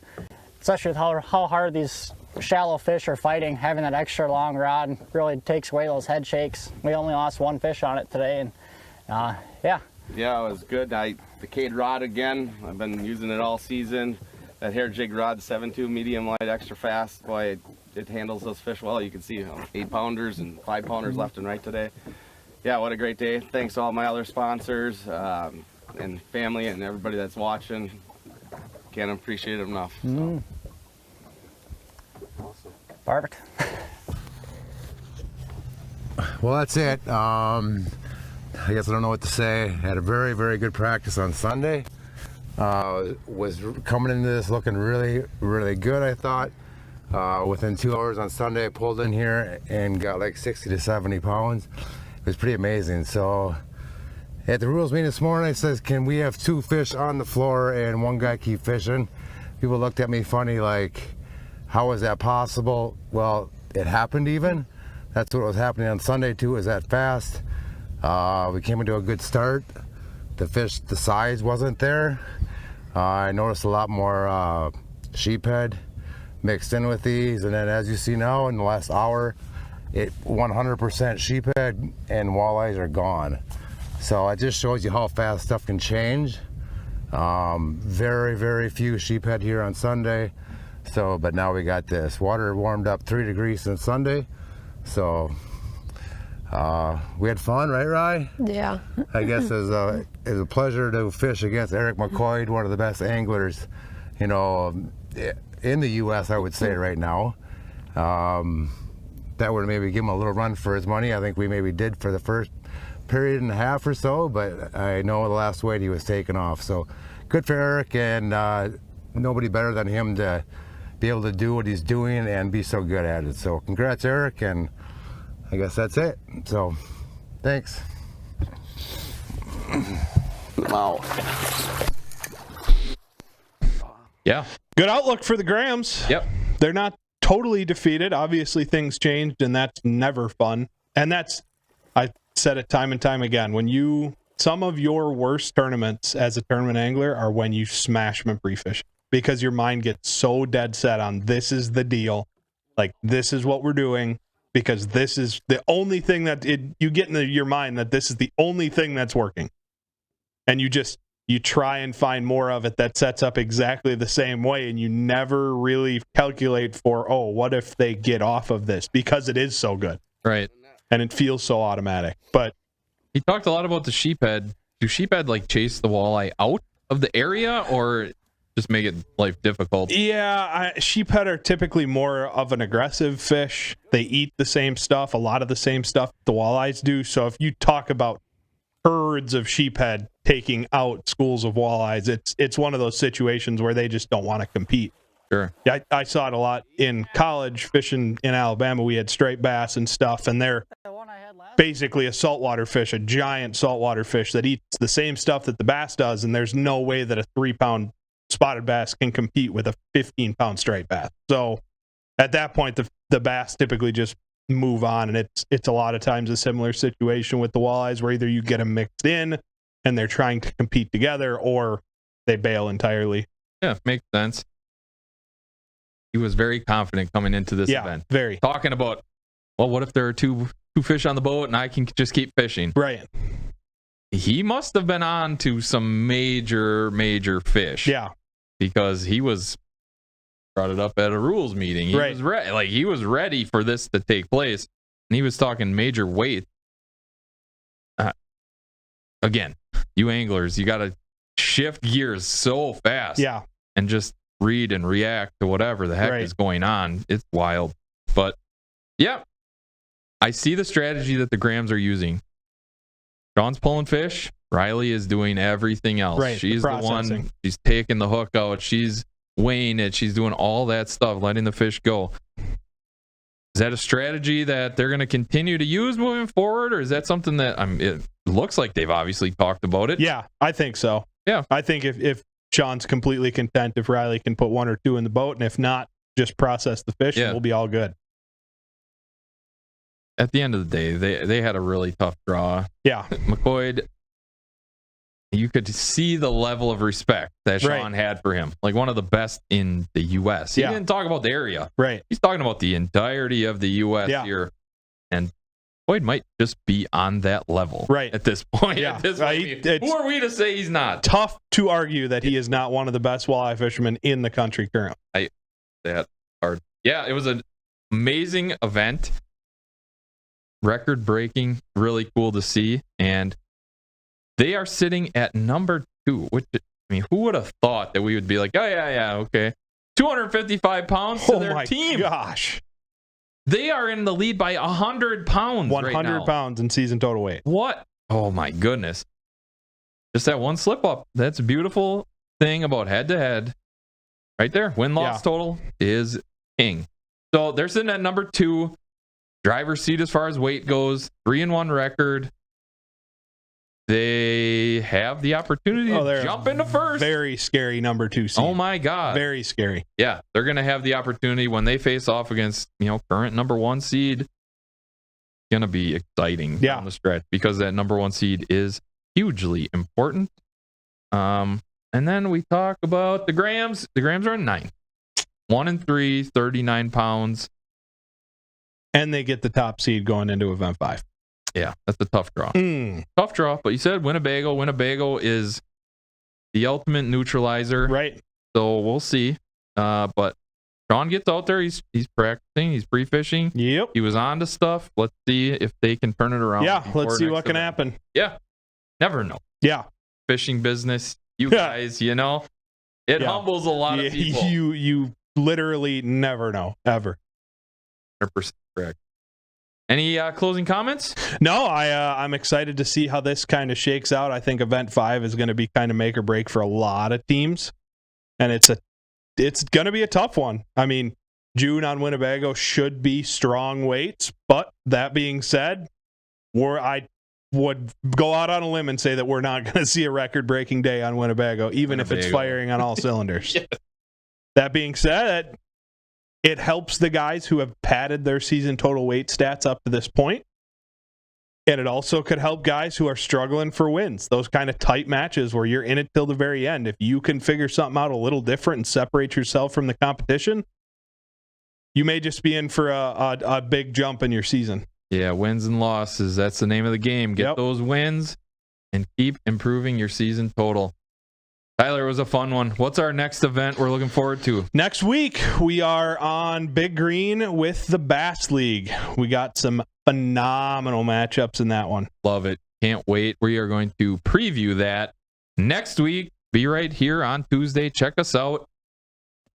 Especially with how hard these shallow fish are fighting, having that extra long rod really takes away those head shakes. We only lost 1 fish on it today, and Yeah, it was good. The Cade rod again, I've been using it all season. That hair jig rod, 7.2 medium light, extra fast. Boy, it handles those fish well. You can see 8-pounders and 5-pounders left and right today. Yeah, what a great day. Thanks to all my other sponsors and family and everybody that's watching. Can't appreciate it enough. So. Awesome. Perfect. Well, that's it. I guess I don't know what to say. Had a very, very good practice on Sunday. Was coming into this looking really, really good, I thought. Within 2 hours on Sunday, I pulled in here and got like 60 to 70 pounds. It was pretty amazing. So at the rules meeting this morning, I says, can we have 2 fish on the floor and 1 guy keep fishing? People looked at me funny like, how is that possible? Well, it happened even. That's what was happening on Sunday too, is that fast. We came into a good start. The fish, the size wasn't there. I noticed a lot more sheephead mixed in with these, and then as you see now in the last hour, it 100% sheephead and walleyes are gone. So it just shows you how fast stuff can change. Very, very few sheephead here on Sunday. So, but now we got this. Water warmed up 3 degrees since Sunday. So we had fun, right, Rye? Yeah. I guess it's a pleasure to fish against Eric McCoy, one of the best anglers, you know, in the U.S., I would say right now. That would maybe give him a little run for his money. I think we maybe did for the first period and a half or so, but I know the last weight he was taking off. So good for Eric, and nobody better than him to be able to do what he's doing and be so good at it. So congrats, Eric, and I guess that's it. So thanks. Wow. Yeah. Good outlook for the Grams. Yep. They're not totally defeated. Obviously, things changed, and that's never fun. And I said it time and time again, some of your worst tournaments as a tournament angler are when you smash them in pre-fishing, because your mind gets so dead set on this is the deal. Like, this is what we're doing, because this is the only thing that you get into your mind, that this is the only thing that's working. And you try and find more of it that sets up exactly the same way, and you never really calculate for, what if they get off of this, because it is so good. Right. And it feels so automatic. But he talked a lot about the sheephead. Do sheephead like chase the walleye out of the area, or just make it life difficult? Yeah, sheephead are typically more of an aggressive fish. They eat the same stuff, a lot of the same stuff the walleyes do. So if you talk about herds of sheephead taking out schools of walleyes, it's one of those situations where they just don't want to compete. Sure. Yeah, I saw it a lot in college fishing in Alabama. We had striped bass and stuff, and they're basically a saltwater fish, a giant saltwater fish that eats the same stuff that the bass does, and there's no way that a 3-pound spotted bass can compete with a 15-pound striped bass. So at that point, the bass typically just move on, and it's a lot of times a similar situation with the walleyes, where either you get them mixed in and they're trying to compete together, or they bail entirely. Yeah, makes sense. He was very confident coming into this event. Very. Talking about, well, what if there are two fish on the boat and I can just keep fishing? Right. He must have been on to some major fish. Yeah. Because he brought it up at a rules meeting. He was ready. He was ready for this to take place, and he was talking major weight. Again, you anglers, you got to shift gears so fast. Yeah. And just read and react to whatever the heck is going on. It's wild. But yeah, I see the strategy that the Grams are using. Sean's pulling fish. Riley is doing everything else. Right, She's the one. She's taking the hook out. She's weighing it. She's doing all that stuff, letting the fish go. Is that a strategy that they're going to continue to use moving forward, or is that something that it looks like they've obviously talked about it? Yeah, I think so. Yeah. I think if Sean's completely content if Riley can put 1 or 2 in the boat, and if not, just process the fish, and we'll be all good. At the end of the day, they had a really tough draw. Yeah. McCoy, you could see the level of respect that Sean had for him. Like one of the best in the U.S. He didn't talk about the area. Right. He's talking about the entirety of the U.S. here. And Boyd might just be on that level at this point. Yeah. Who are we to say he's not? Tough to argue that he is not one of the best walleye fishermen in the country currently. That's hard. Yeah, it was an amazing event. Record breaking, really cool to see. And they are sitting at number 2, which, I mean, who would have thought that we would be like, oh, yeah, okay. 255 pounds to their team. Oh, my gosh. They are in the lead by 100 pounds 100 right now. pounds in season total weight. What? Oh, my goodness. Just that one slip up. That's a beautiful thing about head-to-head. Right there. Win-loss total is king. So they're sitting at number 2. Driver's seat as far as weight goes. 3-1 record. They have the opportunity to jump into first. Very scary number 2 seed. Oh my God. Very scary. Yeah, they're going to have the opportunity when they face off against, current number 1 seed. It's going to be exciting down the stretch because that number 1 seed is hugely important. And then we talk about the Grams. The Grams are in 9. 1-3, 39 pounds. And they get the top seed going into event 5. Yeah, that's a tough draw. Tough draw, but you said Winnebago. Winnebago is the ultimate neutralizer. Right. So we'll see. But Sean gets out there. He's practicing. He's pre-fishing. Yep. He was on to stuff. Let's see if they can turn it around. Yeah, let's see what can happen. Yeah. Never know. Yeah. Fishing business, you guys, it humbles a lot of people. You literally never know, ever. 100% correct. Any closing comments? No, I'm excited to see how this kind of shakes out. I think Event 5 is going to be kind of make or break for a lot of teams, and it's going to be a tough one. I mean, June on Winnebago should be strong weights, but that being said, I would go out on a limb and say that we're not going to see a record-breaking day on Winnebago, even if it's firing on all cylinders. Yes. That being said, it helps the guys who have padded their season total weight stats up to this point. And it also could help guys who are struggling for wins. Those kind of tight matches where you're in it till the very end. If you can figure something out a little different and separate yourself from the competition, you may just be in for a big jump in your season. Yeah, wins and losses. That's the name of the game. Get those wins and keep improving your season total. Tyler, it was a fun one. What's our next event we're looking forward to? Next week, we are on Big Green with the Bass League. We got some phenomenal matchups in that one. Love it. Can't wait. We are going to preview that next week. Be right here on Tuesday. Check us out.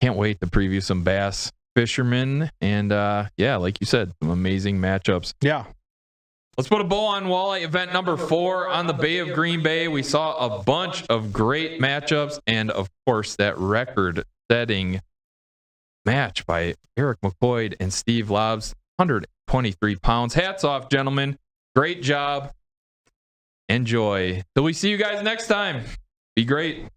Can't wait to preview some bass fishermen. And like you said, some amazing matchups. Yeah. Let's put a bow on Walleye event number 4 on the Bay of Green Bay. We saw a bunch of great matchups and, of course, that record-setting match by Eric McCoy and Steve Lobbs, 123 pounds. Hats off, gentlemen. Great job. Enjoy. Till we see you guys next time. Be great.